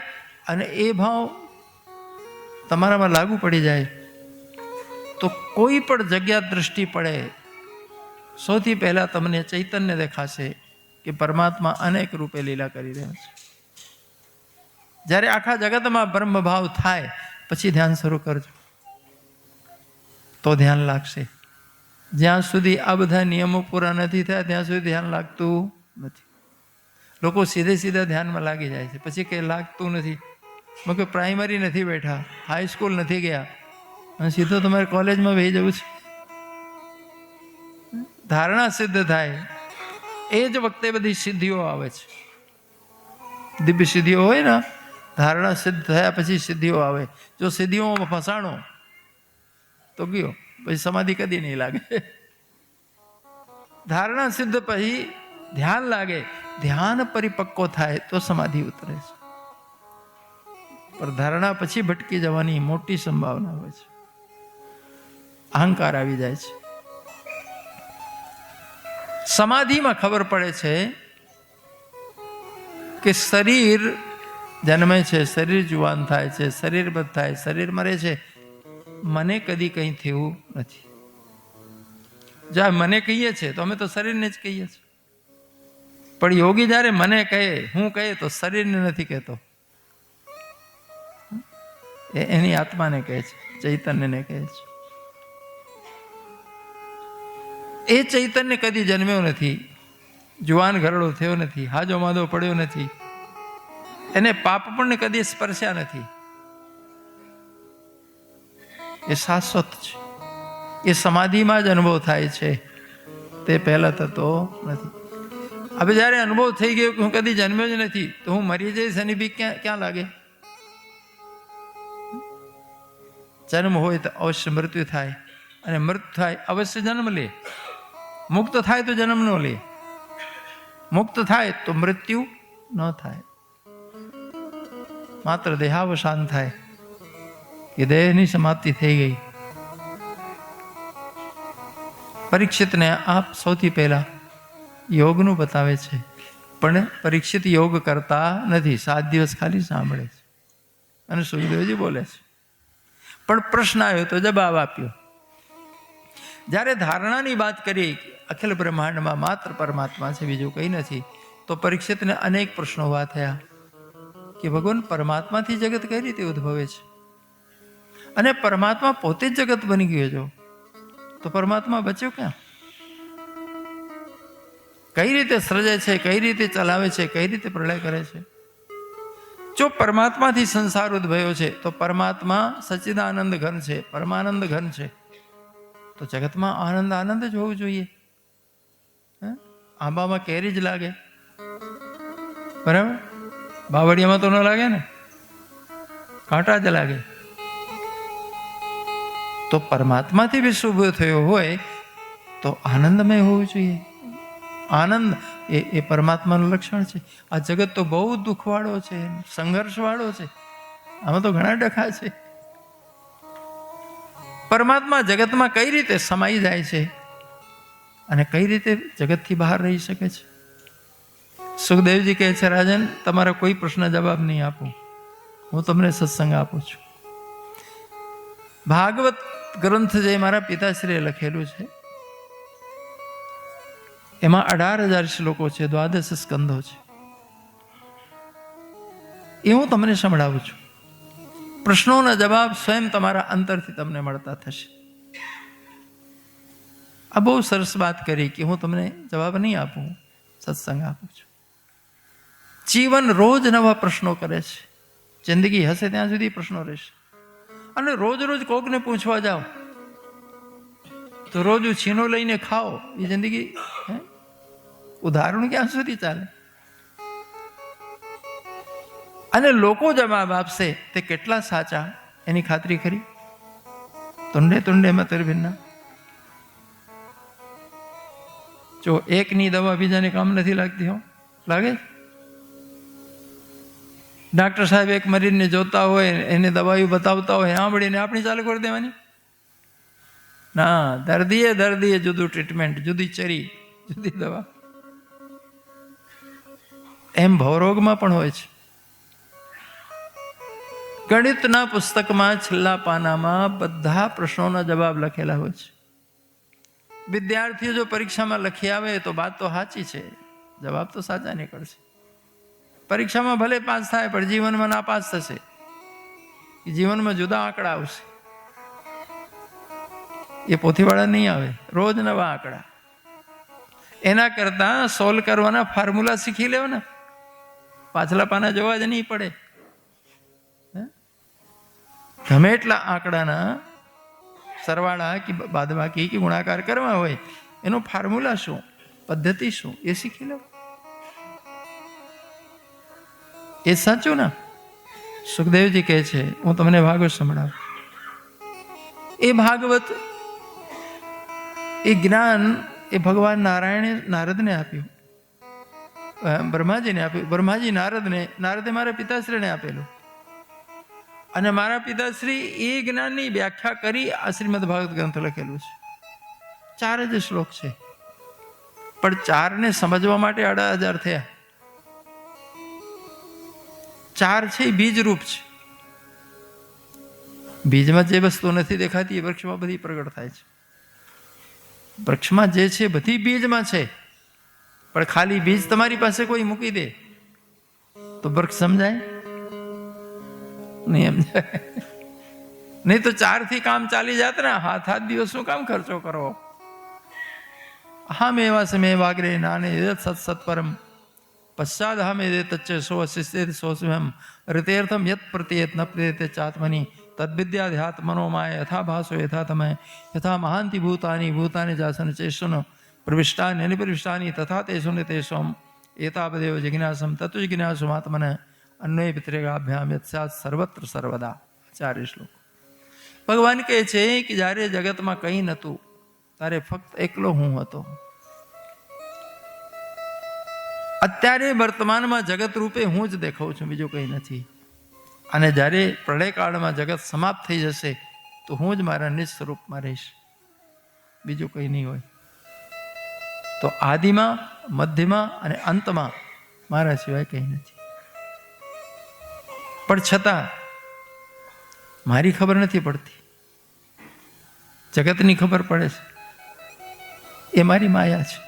અને એ ભાવ તમારામાં લાગુ પડી જાય તો કોઈ પણ જગ્યા દૃષ્ટિ પડે સૌથી પહેલા તમને ચૈતન્ય દેખાશે કે પરમાત્મા અનેક રૂપે લીલા કરી રહ્યા છે. જ્યારે આખા જગતમાં બ્રહ્મ ભાવ થાય પછી ધ્યાન શરૂ કરજો તો ધ્યાન લાગશે. જ્યાં સુધી આ બધા નિયમો પૂરા નથી થયા ત્યાં સુધી ધ્યાન લાગતું નથી. લોકો સીધે સીધા ધ્યાનમાં લાગી જાય છે, પછી કંઈ લાગતું નથી. કે પ્રાઇમરી નથી બેઠા, હાઈસ્કૂલ નથી ગયા અને સીધો તમારે કોલેજમાં વહી જવું છે. ધારણા સિદ્ધ થાય એ જ વખતે બધી સિદ્ધિઓ આવે છે. દિવ્ય સિદ્ધિઓ હોય ને, ધારણા સિદ્ધ થયા પછી સિદ્ધિઓ આવે. જો સિદ્ધિઓમાં ફસાણો તો ગયો, પછી સમાધિ કદી નહીં લાગે. ધારણા સિદ્ધ પછી ધ્યાન લાગે, ધ્યાન પરિપક્વ થાય તો સમાધિ ઉતરે છે. પણ ધારણા પછી ભટકી જવાની મોટી સંભાવના હોય છે. અહંકાર આવી જાય છે. સમાધિમાં ખબર પડે છે કે શરીર જન્મે છે, શરીર જુવાન થાય છે, શરીર બંધ થાય, શરીર મરે છે, મને કદી કંઈ થયું નથી. જ્યાં મને કહીએ છીએ તો અમે તો શરીરને જ કહીએ છીએ, પણ યોગી જ્યારે મને કહે, હું કહે તો શરીરને નથી કહેતો, એની આત્માને કહે છે, ચૈતન્યને કહે છે. એ ચૈતન્ય કદી જન્મ્યો નથી, જુવાન ઘરડો થયો નથી, હાજો માદો પડ્યો નથી, એને પાપ પણ કદી સ્પર્શ્યા નથી. એ શાશ્વત છે. એ સમાધિમાં જ અનુભવ થાય છે, તે પહેલા થતો નથી. હવે જ્યારે અનુભવ થઈ ગયો કે હું કદી જન્મ્યો જ નથી તો હું મરી જઈશ એની બીક ક્યાં લાગે? જન્મ હોય તો અવશ્ય મૃત્યુ થાય, અને મૃત્યુ થાય અવશ્ય જન્મ લે. મુક્ત થાય તો જન્મ ન લે, મુક્ત થાય તો મૃત્યુ ન થાય, માત્ર દેહાવસાન થાય કે દેહની સમાપ્તિ થઈ ગઈ. પરીક્ષિતને આપ સૌથી પહેલા યોગનું બતાવે છે, પણ પરીક્ષિત યોગ કરતા નથી, 7 દિવસ ખાલી સાંભળે છે અને સુખદેવજી બોલે છે. પણ પ્રશ્ન આવ્યો તો જવાબ આપ્યો. જ્યારે ધારણાની વાત કરી અખિલ બ્રહ્માંડમાં માત્ર પરમાત્મા છે, બીજું કંઈ નથી, તો પરીક્ષિતને અનેક પ્રશ્નો ઉભા થયા કે ભગવાન પરમાત્માથી જગત કઈ રીતે ઉદ્ભવે છે, અને પરમાત્મા પોતે જ જગત બની ગયો છો તો પરમાત્મા બચ્યો ક્યાં? કઈ રીતે સર્જે છે, કઈ રીતે ચલાવે છે, કઈ રીતે પ્રલય કરે છે? જો પરમાત્માથી સંસાર ઉદ્ભવ્યો છે તો પરમાત્મા સચ્ચિદાનંદ ઘન છે, પરમાનંદ ઘન છે, તો જગતમાં આનંદ આનંદ જ હોવું જોઈએ. આંબામાં કેરી જ લાગે, બરાબર? બાવળિયામાં તો ન લાગે ને, કાંટા જ લાગે. તો પરમાત્માથી વિશ્વ ઉભો થયો હોય તો આનંદમય હોવું જોઈએ. આનંદ એ પરમાત્માનું લક્ષણ છે. આ જગત તો બહુ દુઃખવાળો છે, સંઘર્ષવાળો છે, આમાં તો ઘણા ડખા છે. પરમાત્મા જગતમાં કઈ રીતે સમાઈ જાય છે અને કઈ રીતે જગતથી બહાર રહી શકે છે? સુખદેવજી કહે છે, રાજન, તમારા કોઈ પ્રશ્ન જવાબ નહીં આપું, હું તમને સત્સંગ આપું છું. ભાગવત ગ્રંથ જે મારા પિતાશ્રીએ લખેલું છે, એમાં 18,000 શ્લોકો છે, 12 સ્કંધો છે. એ હું તમને સંભળાવું છું. પ્રશ્નોના જવાબ સ્વયં તમારા અંતરથી તમને મળતા થશે. આ બહુ સરસ વાત કરી કે હું તમને જવાબ નહીં આપું, સત્સંગ આપું છું. જીવન રોજ નવા પ્રશ્નો કરે છે. જિંદગી હશે ત્યાં સુધી પ્રશ્નો રહેશે. અને રોજ રોજ કોકને પૂછવા જાઓ તો રોજ છીનો લઈને ખાઓ, એ જિંદગી ઉદાહરણ ક્યાં સુધી ચાલે? અને લોકો જવાબ આપશે તે કેટલા સાચા એની ખાતરી ખરી? તુંડે તુંડે મતરભિન્ના. જો એકની દવા બીજાને કામ નથી લાગતી, હો લાગે? ડાક્ટર સાહેબ એક મરીઝને જોતા હોય, એને દવાઓ બતાવતા હોય, સાંભળીને આપણી ચાલુ કરી દેવાની? ના, દર્દીએ જુદું ટ્રીટમેન્ટ, જુદી ચરી, જુદી દવા. એમ ભવરોગમાં પણ હોય છે. ગણિતના પુસ્તકમાં છેલ્લા પાનામાં બધા પ્રશ્નોના જવાબ લખેલા હોય છે. વિદ્યાર્થીઓ જો પરીક્ષામાં લખી આવે તો વાત તો સાચી છે, જવાબ તો સાચા નીકળશે. પરીક્ષામાં ભલે પાસ થાય પણ જીવનમાં નાપાસ થશે. જીવનમાં જુદા આંકડા આવશે. એ પોથીવાળા નહીં આવે, રોજ નવા આંકડા. એના કરતા સોલ્વ કરવાના ફોર્મ્યુલા શીખી લેવો ને, પાછલા પાના જોવા જ નહીં પડે. ગમે એટલા આંકડાના સરવાળા કે બાદબાકી કે ગુણાકાર કરવા હોય, એનો ફોર્મ્યુલા શું, પદ્ધતિ શું, એ શીખી લો. એ સાચું ને? સુખદેવજી કહે છે, હું તમને ભાગવત સંભળાવું. એ ભાગવત, એ જ્ઞાન એ ભગવાન નારાયણે નારદને આપ્યું, બ્રહ્માજીને આપ્યું. બ્રહ્માજી નારદે મારા પિતાશ્રીને આપેલું. અને મારા પિતાશ્રી એ જ્ઞાનની વ્યાખ્યા કરી આ શ્રીમદ ભાગવત ગ્રંથ લખેલું છે. 4 જ શ્લોક છે, પણ 4ને સમજવા માટે 18,000 થયા. 4 છે એ બીજ રૂપ છે. બીજમાં જે વસ્તુ નથી દેખાતી એ વૃક્ષમાં બધી પ્રગટ થાય છે. વૃક્ષમાં જે છે બધી બીજમાં છે, પણ ખાલી બીજ તમારી પાસે કોઈ મૂકી દે તો વૃક્ષ સમજાય નહીં? સમજાય નહીં. તો 4 થી કામ ચાલી જાત ને. હાથ દિવસ શું કામ ખર્ચો કરો? હા મેવા સે મેં વાગરે નાને સત સત્પરમ પશ્ચાદ હમે દે તચ્ચે સો શિષ્ય સો સ્વયં ऋतेर्थम यत प्रत्येत न प्रत्येते चात्मनि तद्विद्याध्यात मनोमाय यथा भासो यथा तमय यथा महांति भूतानि भूतानि जासन चेषुन प्रविष्टानि अनिप्रविष्टानि तथा तेषु तेषुम एतावदेव जिज्ञासम तत्व जिज्ञासुमात्मन अन्वय पितृगाभ्याम यत्स्यात् सर्वत्र सर्वदा. 4 શ્લોક. ભગવાન કહે છે કે જ્યારે જગતમાં કંઈ નહોતું ત્યારે ફક્ત એકલો હું હતો. અત્યારે વર્તમાનમાં જગત રૂપે હું જ દેખાઉં છું, બીજું કંઈ નથી. અને જ્યારે પ્રળયકાળમાં જગત સમાપ્ત થઈ જશે તો હું જ મારા નિજ સ્વરૂપમાં રહીશ, બીજું કંઈ નહીં હોય. તો આદિમાં, મધ્યમાં અને અંતમાં મારા સિવાય કંઈ નથી. પણ છતાં મારી ખબર નથી પડતી, જગતની ખબર પડે છે. એ મારી માયા છે.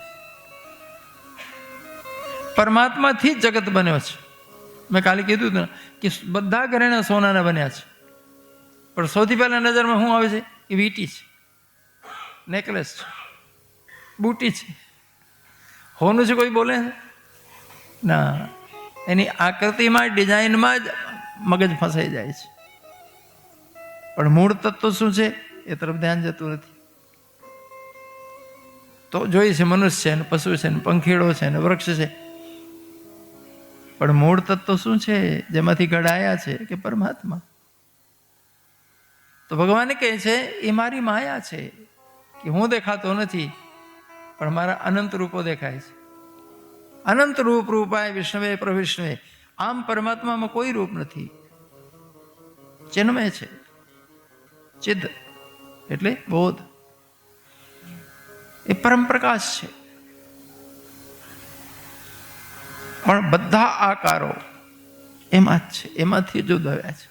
પરમાત્માથી જ જગત બન્યો છે. મેં કાલે કીધું હતું કે બધા ઘરેણા સોનાના બન્યા છે, પણ સૌથી પહેલા નજરમાં શું આવે છે? એ વીંટી છે, નેકલેસ છે, બુટી છે. હોનું છે કોઈ બોલે ના? એની આકૃતિમાં, ડિઝાઇનમાં જ મગજ ફસાઈ જાય છે. પણ મૂળ તત્વ શું છે એ તરફ ધ્યાન જતું નથી. તો જોઈએ છે મનુષ્ય છે ને, પશુ છે ને, પંખીડો છે ને, વૃક્ષ છે, પણ મૂળ તત્વ શું છે જેમાંથી ઘડાયા છે કે પરમાત્મા? તો ભગવાન કહે છે એ મારી માયા છે કે હું દેખાતો નથી, પણ મારા અનંત રૂપો દેખાય છે. અનંત રૂપ રૂપાય વિષ્ણવે પ્રવિષ્ણવે. આમ પરમાત્મામાં કોઈ રૂપ નથી, ચિન્મય છે. ચિદ એટલે બોધ, એ પરમ પ્રકાશ છે. પણ બધા આકારો એમાં જ છે, એમાંથી જ ઉદ્ભવ્યા છે.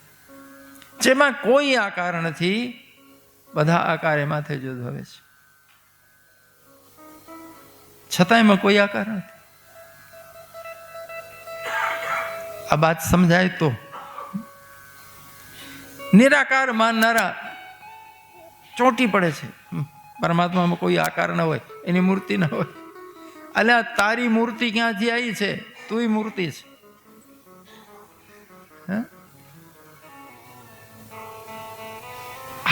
જેમાં કોઈ આકાર નથી, બધા આકાર એમાંથી જ ઉદ્ભવે છે. છતાં એમાં કોઈ આકાર નથી. આ વાત સમજાય તો નિરાકાર માનનારા ચોંટી પડે છે. પરમાત્મામાં કોઈ આકાર ન હોય, એની મૂર્તિ ન હોય. અલ્યા તારી મૂર્તિ ક્યાંથી આવી છે? તુંય મૂર્તિ છે.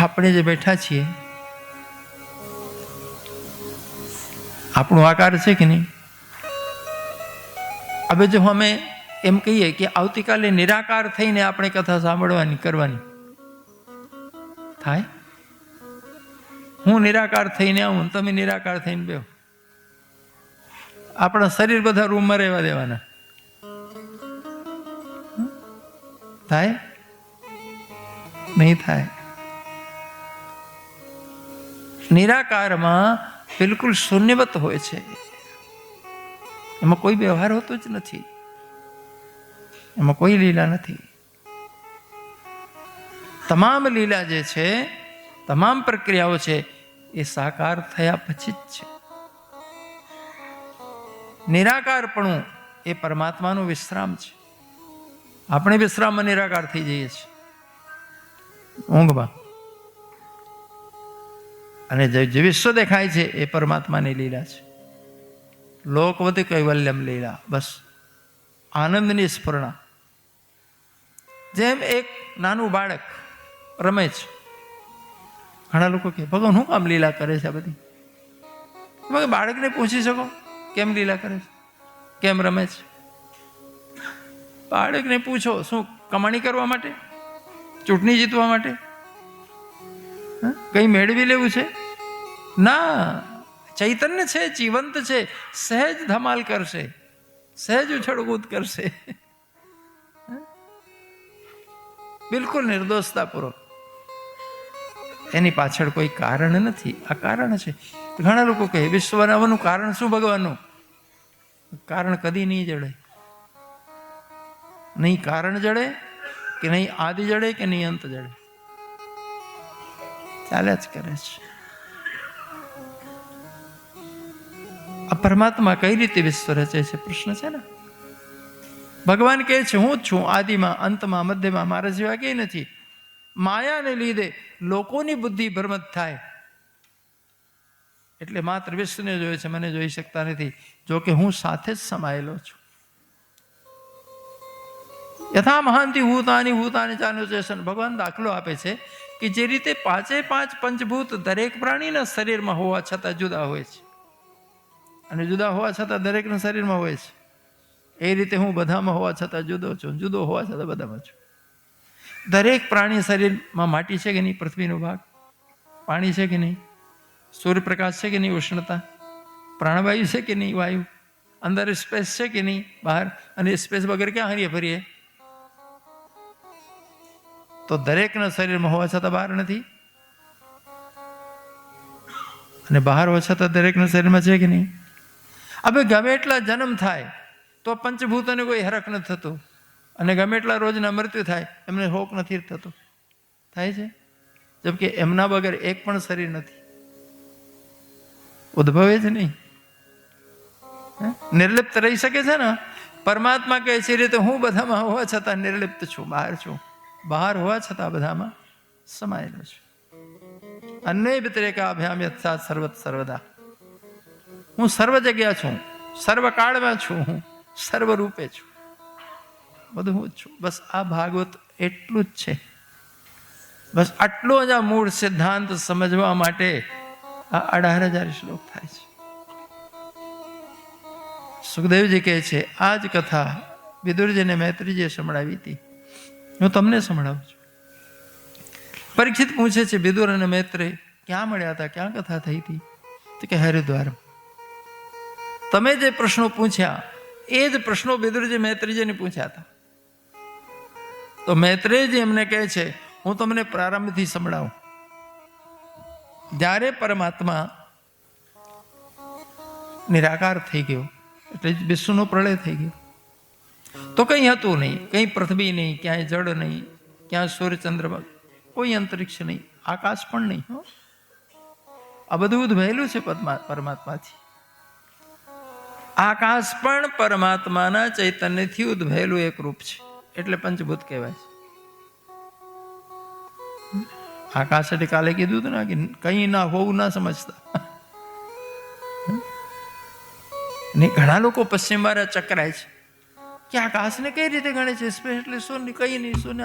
આપણે જે બેઠા છીએ, આપણો આકાર છે કે નહીં? હવે જો અમે એમ કહીએ કે આવતીકાલે નિરાકાર થઈને આપણે કથા સાંભળવાની કરવાની થાય, હું નિરાકાર થઈને આવું, તમે નિરાકાર થઈને બેહો, આપણા શરીર બધા રૂમમાં રહેવા દેવાના થાય? નહીં થાય. નિરાકારમાં બિલકુલ શૂન્યવત હોય છે, એમાં કોઈ વ્યવહાર હોતો જ નથી, એમાં કોઈ લીલા નથી. તમામ લીલા જે છે, તમામ પ્રક્રિયાઓ છે, એ સાકાર થયા પછી જ છે. નિરાકારપણું એ પરમાત્માનો વિશ્રામ છે. આપણે વિશ્રામમાં નિરાકાર થઈ જઈએ છીએ, ઊંઘમાં. અને જે વિશ્વ દેખાય છે એ પરમાત્માની લીલા છે. લોકવતી કૈવલ્યમ લીલા, બસ આનંદની સ્ફુરણા. જેમ એક નાનું બાળક રમે છે. ઘણા લોકો કહે ભગવાન શું કામ લીલા કરે છે આ બધી? બાળકને પૂછી શકો કેમ લીલા કરે છે, કેમ રમે છે? બાળકને પૂછો, શું કમાણી કરવા માટે, ચૂંટણી જીતવા માટે, કઈ મેળવી લેવું છે? ના, ચૈતન્ય છે, જીવંત છે, સહેજ ધમાલ કરશે, સહેજ ઉછળકૂદ કરશે, બિલકુલ નિર્દોષતાપૂર્વક. એની પાછળ કોઈ કારણ નથી, આ કારણ છે. ઘણા લોકો કહે વિશ્વ બનાવવાનું કારણ શું ભગવાનનું? કારણ કદી નહીં જડે. નહીં કારણ જડે, કે નહીં આદિ જડે, કે નહીં અંત જડે, ચાલ્યા જ કરે છે. આ પરમાત્મા કઈ રીતે વિશ્વ રચે છે પ્રશ્ન છે ને. ભગવાન કહે છે હું જ છું, આદિમાં, અંતમાં, મધ્યમાં, મારા જેવા કઈ નથી. માયાને લીધે લોકોની બુદ્ધિ ભ્રમત થાય, એટલે માત્ર વિશ્વને જોયે છે, મને જોઈ શકતા નથી. જો કે હું સાથે જ સમાયેલો છું. યથા મહાંતિ ભૂતાની ભૂતાની ચાનો ચેતન. ભગવાન દાખલો આપે છે કે જે રીતે 5 પંચભૂત દરેક પ્રાણીના શરીરમાં હોવા છતાં જુદા હોય છે, અને જુદા હોવા છતાં દરેકના શરીરમાં હોય છે, એ રીતે હું બધામાં હોવા છતાં જુદો છું, જુદો હોવા છતાં બધામાં છું. દરેક પ્રાણી શરીરમાં માટી છે કે નહીં, પૃથ્વીનો ભાગ, પાણી છે કે નહીં, સૂર્યપ્રકાશ છે કે નહીં, ઉષ્ણતા, પ્રાણવાયુ છે કે નહીં, વાયુ, અંદર સ્પેસ છે કે નહીં, બહાર, અને સ્પેસ વગર ક્યાં હરીએ ફરીએ? તો દરેકના શરીરમાં હોવા છતાં બહાર નથી, અને બહાર હોવા છતાં દરેકના શરીરમાં છે કે નહીં? હવે ગમે એટલા જન્મ થાય તો પંચભૂતોને કોઈ હરખ નથી થતો, અને ગમે એટલા રોજના મૃત્યુ થાય એમને હોક નથી થતો. થાય છે? જબકે એમના વગર એક પણ શરીર નથી, ઉદ્ભવે જ નહીં, નિર્લિપ્ત રહી શકે છે ને. પરમાત્મા કહે છે રીતે હું બધામાં હોવા છતાં નિર્લિપ્ત છું, બહાર છું, બહાર હોવા છતાં બધામાં સમાયેલો છું. અન્વય વ્યતિરેકાભ્યામ યત્સાત સર્વત સર્વદા. હું સર્વ જગ્યા છું, સર્વકાળમાં છું, હું સર્વરૂપે છું, બધું હું જ છું. બસ આ ભાગવત એટલું જ છે. બસ આટલો જ આ મૂળ સિદ્ધાંત સમજવા માટે આ 18,000 શ્લોક થાય છે. સુખદેવજી કહે છે આ જ કથા વિદુરજીને મૈત્રીજીએ સંભળાવી હતી, હું તમને સંભળાવું છું. પરીક્ષિત પૂછે છે વિદુર અને મૈત્રેય ક્યાં મળ્યા હતા, ક્યાં કથા થઈ હતી? તો કે હરિદ્વારમાં. તમે જે પ્રશ્નો પૂછ્યા એ જ પ્રશ્નો વિદુરજી મૈત્રેયજીને પૂછ્યા હતા. તો મૈત્રેયજી એમને કહે છે, હું તમને પ્રારંભથી સંભળાવું. જ્યારે પરમાત્મા નિરાકાર થઈ ગયો એટલે વિશ્વનો પ્રલય થઈ ગયો, તો કંઈ હતું નહીં, કંઈ પૃથ્વી નહીં, ક્યાંય જળ નહીં, ક્યાં સૂર્યચંદ્રમાં, કોઈ અંતરિક્ષ નહીં, આકાશ પણ નહીં. આ બધું ઉદ્ભવેલું છે પરમાત્માથી. આકાશ પણ પરમાત્માના ચૈતન્યથી ઉદ્ભવેલું એક રૂપ છે, એટલે પંચભૂત કહેવાય છે. આકાશ એટલે કાલે કીધું હતું ને કે કંઈ ના હોવું ના સમજતા. ને ઘણા લોકો પશ્ચિમ વાળા ચકરાય છે કે આકાશને કઈ રીતે ગણે છે, એટલે શું કઈ નહીં, શું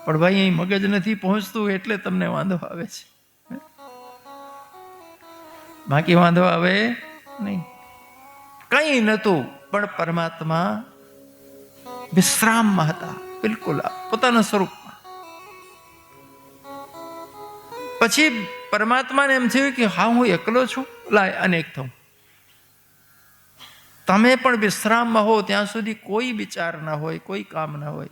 પણ ભાઈ અહીં મગજ નથી પહોંચતું એટલે તમને વાંધો આવે છે, બાકી વાંધો આવે નહીં. કઈ નતું, પણ પરમાત્મા વિશ્રામમાં હતા, બિલકુલ પોતાના સ્વરૂપમાં. પછી પરમાત્માને એમ થયું કે હા, હું એકલો છું, લાય અનેક થઉં. તમે પણ વિશ્રામમાં હો ત્યાં સુધી કોઈ વિચાર ના હોય, કોઈ કામ ના હોય,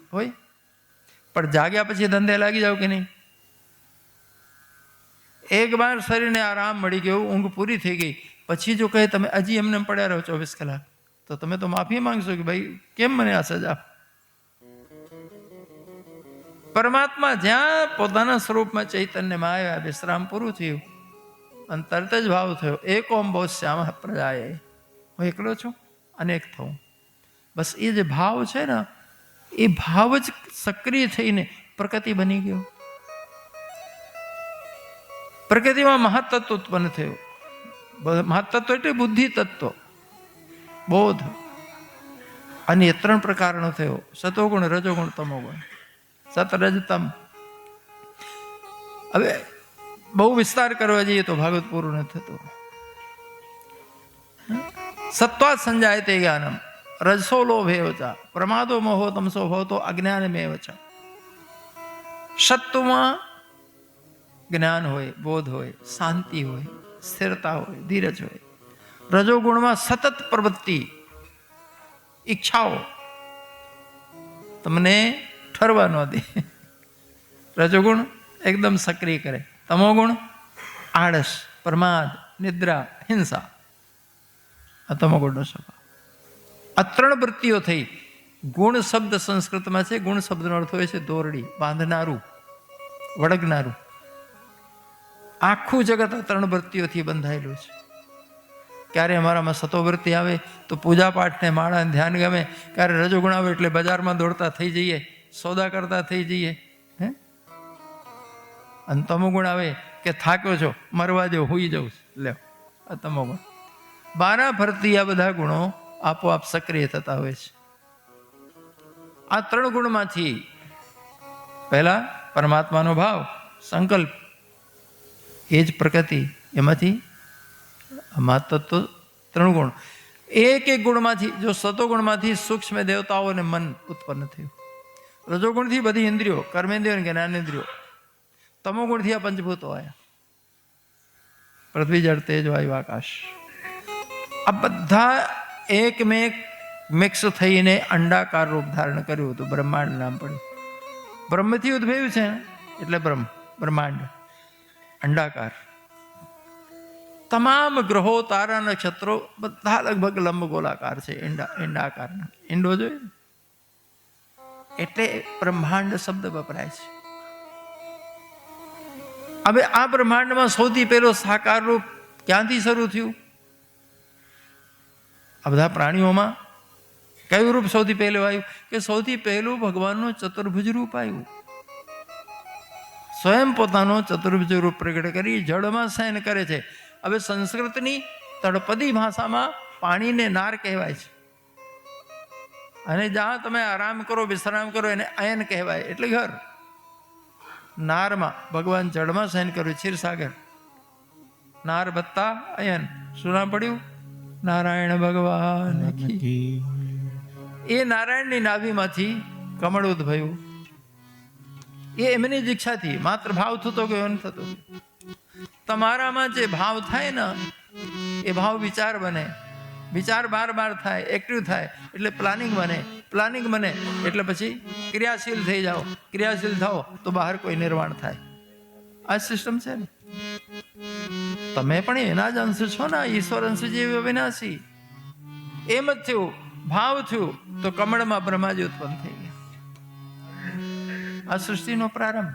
પણ જાગ્યા પછી ધંધે લાગી જાવ કે નહીં. એક વાર શરીરને આરામ મળી ગયો, ઊંઘ પૂરી થઈ ગઈ, પછી જો કહે તમે હજી એમને પડ્યા રહો 24 કલાક, તો તમે તો માફી માંગશો કે ભાઈ કેમ મને આ સજા. પરમાત્મા જ્યાં પોતાના સ્વરૂપમાં ચૈતન્યમાં આવ્યા, વિશ્રામ પૂરું થયું અને તરત જ ભાવ થયો, એક ઓમ બહુ શ્યામ પ્રજાએ, હું એકલો છું, અનેક થવું. બસ એ જે ભાવ છે ને, એ ભાવ જ સક્રિય થઈને પ્રકૃતિ બની ગયો. પ્રકૃતિમાં મહાતત્વ ઉત્પન્ન થયો. મહાતત્વ એટલે બુદ્ધિ તત્વ, બોધ, અને એ 3 પ્રકારનો થયો: સતોગુણ, રજોગુણ, તમોગુણ. સત, રજ, તમ. હવે બહુ વિસ્તાર કરવા જઈએ તો ભાગવત પૂરું નથી થતું. સત્વાત સંજાયતે જ્ઞાનમ, રજસો લોભેવ ચ, પ્રમાદો મોહો તમસો ભવતો અજ્ઞાનમેવ ચ. સત્વમાં જ્ઞાન હોય, બોધ હોય, શાંતિ હોય, સ્થિરતા હોય, ધીરજ હોય. રજોગુણમાં સતત પ્રવૃત્તિ, ઈચ્છાઓ, તમને ઠરવા ન દે. રજોગુણ એકદમ સક્રિય કરે. તમોગુણ આળસ, પ્રમાદ, નિદ્રા, હિંસા. આ તમોગુણનો સ્વભાવ. આ 3 વૃત્તિઓ થઈ. ગુણ શબ્દ સંસ્કૃતમાં છે. ગુણ શબ્દનો અર્થ હોય છે દોરડી, બાંધનારું, વળગનારું. આખું જગત આ 3 વૃત્તિઓથી બંધાયેલું છે. ક્યારે અમારામાં સતોવૃત્તિ આવે તો પૂજા પાઠને, માળા, ધ્યાન ગમે. ક્યારે રજોગુણ આવે એટલે બજારમાં દોડતા થઈ જઈએ, સોદા કરતા થઈ જઈએ. અને તમોગુણ આવે કે થાક્યો છો, મરવા દો, હોઈ જવું, લે. આ તમોગુણ. 12 ફરતી આ બધા ગુણો આપોઆપ સક્રિય થતા હોય છે. આ 3 ગુણમાંથી પહેલા પરમાત્માનો ભાવ, સંકલ્પ, એ જ પ્રકૃતિ, એમાંથી મહત્તત્વ 3 ગુણ. એક ગુણમાંથી, જો સતોગુણમાંથી સૂક્ષ્મ દેવતાઓ અને મન ઉત્પન્ન થયું. રજોગુણથી બધી ઇન્દ્રિયો, કર્મેન્દ્રિયો અને જ્ઞાનેન્દ્રિયો. તમોગુણથી આ પંચભૂતો આવ્યા: પૃથ્વી, જળ, તેજ, વાયુ, આકાશ. આ બધા એકમેક મિક્સ થઈને અંડાકાર રૂપ ધારણ કર્યું હતું. બ્રહ્માંડ નામ પડ્યું. બ્રહ્મથી ઉદ્ભવ્યું છે એટલે બ્રહ્માંડ અંડાકાર. તમામ ગ્રહો, તારા, નક્ષત્રો બધા લગભગ લંબ ગોલાકાર છે, ઈંડાકારના. ઈંડો જોયું એટલે બ્રહ્માંડ શબ્દ વપરાય છે. હવે આ બ્રહ્માંડમાં સૌથી પહેલો સાકાર રૂપ ક્યાંથી શરૂ થયું? આ બધા પ્રાણીઓમાં કયું રૂપ સૌથી પહેલું આવ્યું? કે સૌથી પહેલું ભગવાનનું ચતુર્ભુજ રૂપ આવ્યું. સ્વયં પોતાનો ચતુર્ભુજ રૂપ પ્રગટ કરી જળમાં શયન કરે છે. હવે સંસ્કૃતની તળપદી ભાષામાં પાણીને નાર કહેવાય છે, અને જ્યાં તમે આરામ કરો, વિશ્રામ કરો, એને અયન કહેવાય, એટલે ઘર. નારમાં ભગવાન જળમાં શયન કર્યું, ક્ષીરસાગર. નાર બત્તા અયન. શું નામ પડ્યું? નારાયણ ભગવાન. એ નારાયણની નાભીમાંથી કમળ ઉદ્ભવ્યું. એ એમની દીક્ષાથી માત્ર ભાવ થતો ગયો નથી થતો. તમારામાં જે ભાવ થાય ને, એ ભાવ વિચાર બને, વિચાર બાર થાય, એક્ટિવ થાય એટલે પ્લાનિંગ બને એટલે પછી ક્રિયાશીલ થઈ જાઓ, ક્રિયાશીલ થાઓ તો બહાર કોઈ નિર્વાણ થાય. આ સિસ્ટમ છે ને. તમે પણ એના જ અંશ છો ને, ઈશ્વર અંશ જેવી અવિનાશી. એમ જ થયું, ભાવ થયું તો કમળમાં બ્રહ્માજી ઉત્પન્ન થઈ ગયા. આ સૃષ્ટિનો પ્રારંભ.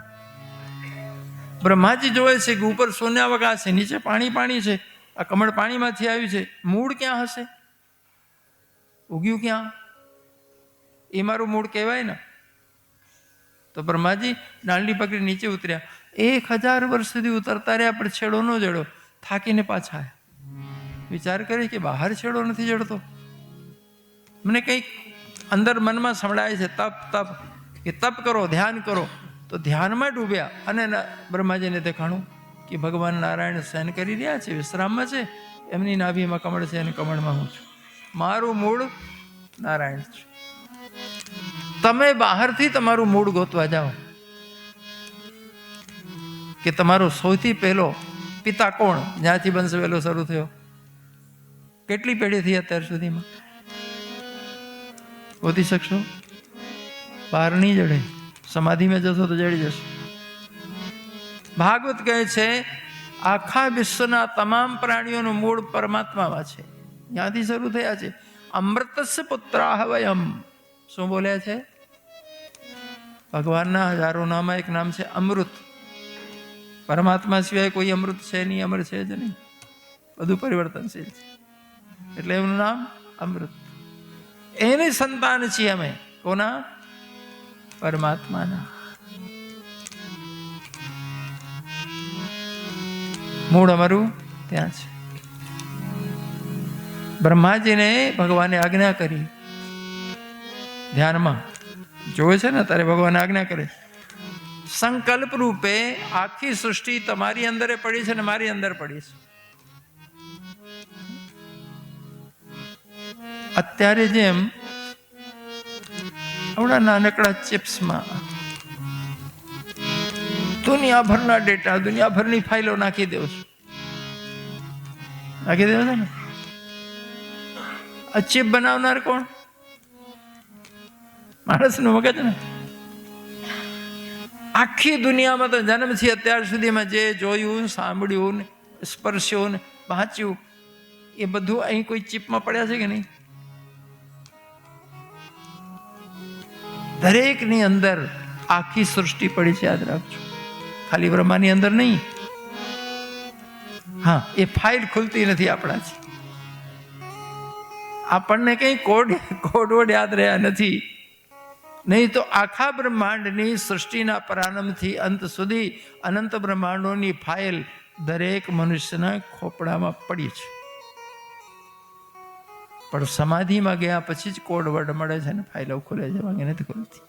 બ્રહ્માજી જોવે છે કે ઉપર શૂન્યાવકાશ છે, નીચે પાણી છે. આ કમળ પાણીમાંથી આવ્યું છે, મૂળ ક્યાં હશે? ઉગ્યું ક્યાં? એ મારું મૂળ કહેવાય ને. તો બ્રહ્માજી દાંડી પકડી નીચે ઉતર્યા. 1000 વર્ષ સુધી ઉતરતા રહ્યા, પણ છેડો ન જડ્યો. થાકીને પાછા આવ્યા. વિચાર કરે કે બહાર છેડો નથી જડતો. મને કંઈક અંદર મનમાં સંભળાય છે, તપ કે તપ કરો, ધ્યાન કરો. તો ધ્યાનમાં ડૂબ્યા અને બ્રહ્માજીને દેખાણું કે ભગવાન નારાયણ શયન કરી રહ્યા છે, વિશ્રામમાં છે. એમની નાભીમાં કમળ છે અને કમળમાં હું છું. મારું મૂળ નારાયણ છે. તમે બહારથી તમારું મૂળ ગોતવા જાઓ કે તમારો સૌથી પહેલો પિતા કોણ, જ્યાંથી વંશ વહેલો શરૂ થયો, કેટલી પેઢી થઈ અત્યાર સુધીમાં? ગોતી શકશો? બહાર નહીં જડે. સમાધિમાં જશો તો જડી જશે. ભાગવત કહે છે આખા વિશ્વના તમામ પ્રાણીઓનું મૂળ પરમાત્મામાં છે. ત્યાંથી શરૂ થયા છે. અમૃતસ્ય પુત્રાહ વયમ. શું બોલ્યા છે? ભગવાનના હજારો નામમાં એક નામ છે અમૃત. પરમાત્મા સિવાય કોઈ અમૃત છે નહીં, અમર છે જ નહીં. બધું પરિવર્તનશીલ છે. એટલે એમનું નામ અમૃત. એની સંતાન છીએ અમે. કોના? પરમાત્માના. મૂળ અમારું ત્યાં છે. બ્રહ્માજીને ભગવાને આજ્ઞા કરી. ધ્યાનમાં જોવે છે ને ત્યારે ભગવાન આજ્ઞા કરે, સંકલ્પ રૂપે આખી સૃષ્ટિ તમારી અંદર પડી છે ને મારી અંદર પડી છે. અત્યારે જેમ આવડા નાનકડા ચિપ્સમાં દુનિયાભરના ડેટા, દુનિયાભરની ફાઇલો નાખી દેવ છું. નાખી દેવ છે ને. આ ચિપ બનાવનાર કોણ? માણસનું મગજ ને. આખી દુનિયામાં તો જન્મથી અત્યાર સુધીમાં જે જોયું, સાંભળ્યું, સ્પર્શ્યું, વાંચ્યું એ બધું અહીં કોઈ ચિપમાં પડ્યા છે કે નહીં? દરેકની અંદર આખી સૃષ્ટિ પડી છે. યાદ રાખજો, ખાલી બ્રહ્માની અંદર નહીં. હા, એ ફાઇલ ખુલતી નથી આપણાથી. આપણને કઈ કોડ યાદ રહ્યા નથી. નહીં તો આખા બ્રહ્માંડની સૃષ્ટિના પ્રારંભથી અંત સુધી અનંત બ્રહ્માંડોની ફાઇલ દરેક મનુષ્યના ખોપડામાં પડી છે. પણ સમાધિમાં ગયા પછી જ કોડ વર્ડ મળે છે ને ફાઇલો ખુલે છે, વાંગે નથી ખુલતી.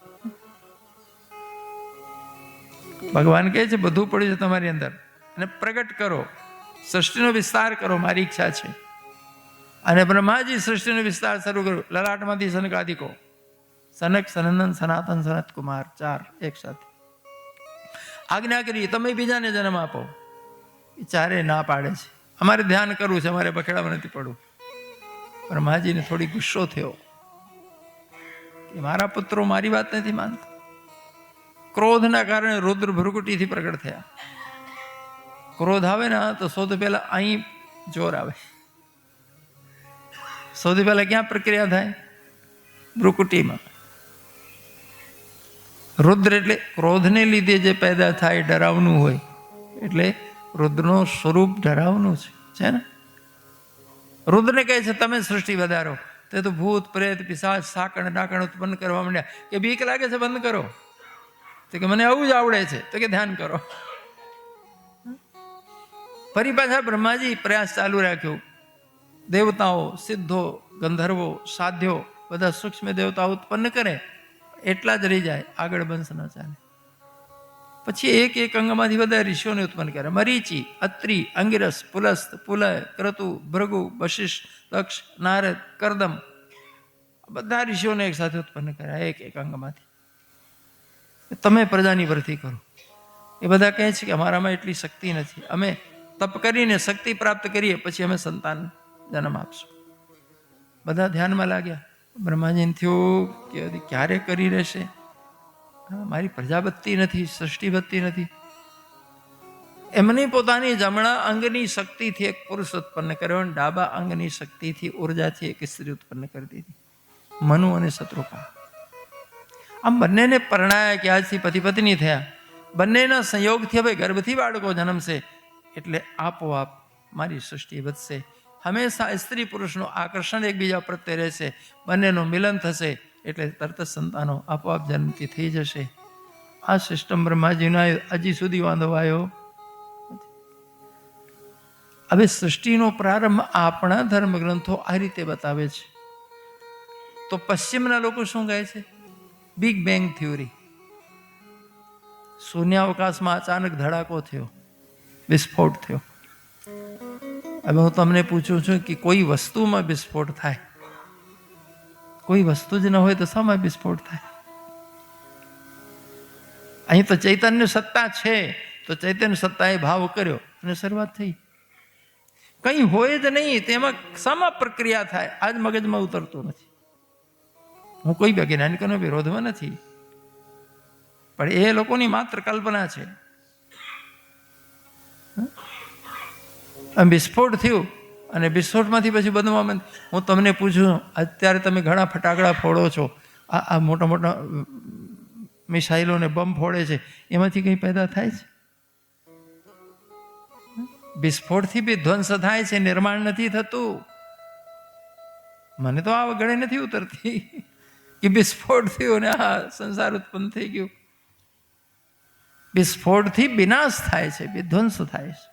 ભગવાન કહે છે બધું પડ્યું છે તમારી અંદર અને પ્રગટ કરો, સૃષ્ટિનો વિસ્તાર કરો, મારી ઈચ્છા છે. અને બ્રહ્માજી સૃષ્ટિનો વિસ્તાર શરૂ કર્યો. લલાટમાંથી સનકાદિકો, સનક, સનંદન, સનાતન, સનત કુમાર 4 એક સાથે આજ્ઞા કરી તમે બીજાને જન્મ આપો. એ ચારે ના પાડે છે. અમારે ધ્યાન કરવું છે, અમારે બખેડામાં નથી પડવું. બ્રહ્માજીને થોડી ગુસ્સો થયો કે મારા પુત્રો મારી વાત નથી માનતા. ક્રોધના કારણે રુદ્ર ભૃકુટીથી પ્રગટ થયા. ક્રોધ આવે ને તો સૌથી પહેલા અહીં જોર આવે. સૌથી પહેલા ક્યાં પ્રક્રિયા થાય? ભ્રુકુટીમાં. રુદ્ર એટલે ક્રોધને લીધે જે પેદા થાય ડરાવનું હોય, એટલે રુદ્રનો સ્વરૂપ ડરાવનું છે ને. રુદ્રને કહે છે તમે સૃષ્ટિ વધારો. તે તો ભૂત, પ્રેત, પિશાચ, સાકણ ડાકણ ઉત્પન્ન કરવા માંડ્યા કે બીક લાગે છે બંધ કરો. તો કે મને આવું જ આવડે છે. તો કે ધ્યાન કરો. ફરી પાછા બ્રહ્માજી પ્રયાસ ચાલુ રાખ્યો. દેવતાઓ, સિદ્ધો, ગંધર્વો, સાધ્યો બધા સૂક્ષ્મ દેવતાઓ ઉત્પન્ન કરે, એટલા જ રહી જાય, આગળ વંશ ન ચાલે. પછી એક એક અંગમાંથી બધા ઋષિઓને ઉત્પન્ન કરે. મરીચી, અત્રિ, અંગિરસ, પુલસ્ત, પુલય, ક્રતુ, ભૃગુ, વશિષ્ઠ, દક્ષ, નારદ, કરદમ બધા ઋષિઓને એક સાથે ઉત્પન્ન કર્યા એક એક અંગમાંથી. તમે પ્રજાની વૃદ્ધિ કરો. એ બધા કહે છે કે અમારામાં એટલી શક્તિ નથી, અમે તપ કરીને શક્તિ પ્રાપ્ત કરીએ પછી અમે સંતાન જન્મ આપશું. બધા ધ્યાનમાં લાગ્યા. બ્રહ્માજીને થયું કે હજી ક્યારે કરી રહેશે? મારી પ્રજાપતિ નથી, સૃષ્ટિ બત્તી નથી. એમની પોતાની જમણા અંગની શક્તિથી એક પુરુષ ઉત્પન્ન કર્યો અને ડાબા અંગની શક્તિથી ઉર્જાથી એક સ્ત્રી ઉત્પન્ન કરી દીધી, મનુ અને શત્રુપા. આમ બંનેને પરણાયા કે આજથી પતિ પત્ની થયા. બંનેના સંયોગથી હવે ગર્ભથી બાળકો જન્મશે એટલે આપોઆપ મારી સૃષ્ટિ વધશે. હંમેશા સ્ત્રી પુરુષનું આકર્ષણ એકબીજા પ્રત્યે રહેશે. બંનેનું મિલન થશે એટલે તરત જ સંતાનો આપોઆપ જન્મથી થઈ જશે. આ સિસ્ટમ બ્રહ્માજીનો હજી સુધી વાંધો આવ્યો. હવે સૃષ્ટિનો પ્રારંભ આપણા ધર્મગ્રંથો આ રીતે બતાવે છે. તો પશ્ચિમના લોકો શું કહે છે? Big bang theory. શૂન્યાવકાશમાં અચાનક ધડાકો થયો, વિસ્ફોટ થયો. હવે હું તમને પૂછું છું કે કોઈ વસ્તુમાં વિસ્ફોટ થાય, કોઈ વસ્તુ જ ન હોય તો શામાં વિસ્ફોટ થાય? અહીં તો ચૈતન્ય સત્તા છે, તો ચૈતન્ય સત્તાએ ભાવ કર્યો અને શરૂઆત થઈ. કંઈ હોય જ નહીં તેમાં શામાં પ્રક્રિયા થાય આજ મગજમાં ઉતરતું નથી. હું કોઈ વૈજ્ઞાનિકોનો વિરોધમાં નથી, પણ એ લોકોની માત્ર કલ્પના છે. વિસ્ફોટ થયું અને વિસ્ફોટમાંથી પછી બધું. હું તમને પૂછું, અત્યારે તમે ઘણા ફટાકડા ફોડો છો, આ મોટા મોટા મિસાઇલોને બમ ફોડે છે, એમાંથી કંઈ પેદા થાય છે? વિસ્ફોટથી બી ધ્વંસ થાય છે, નિર્માણ નથી થતું. મને તો આ ગળે નથી ઉતરતી કે વિસ્ફોટ થયો ને આ સંસાર ઉત્પન્ન થઈ ગયો. વિસ્ફોટથી વિનાશ થાય છે, વિધ્વંસ થાય છે.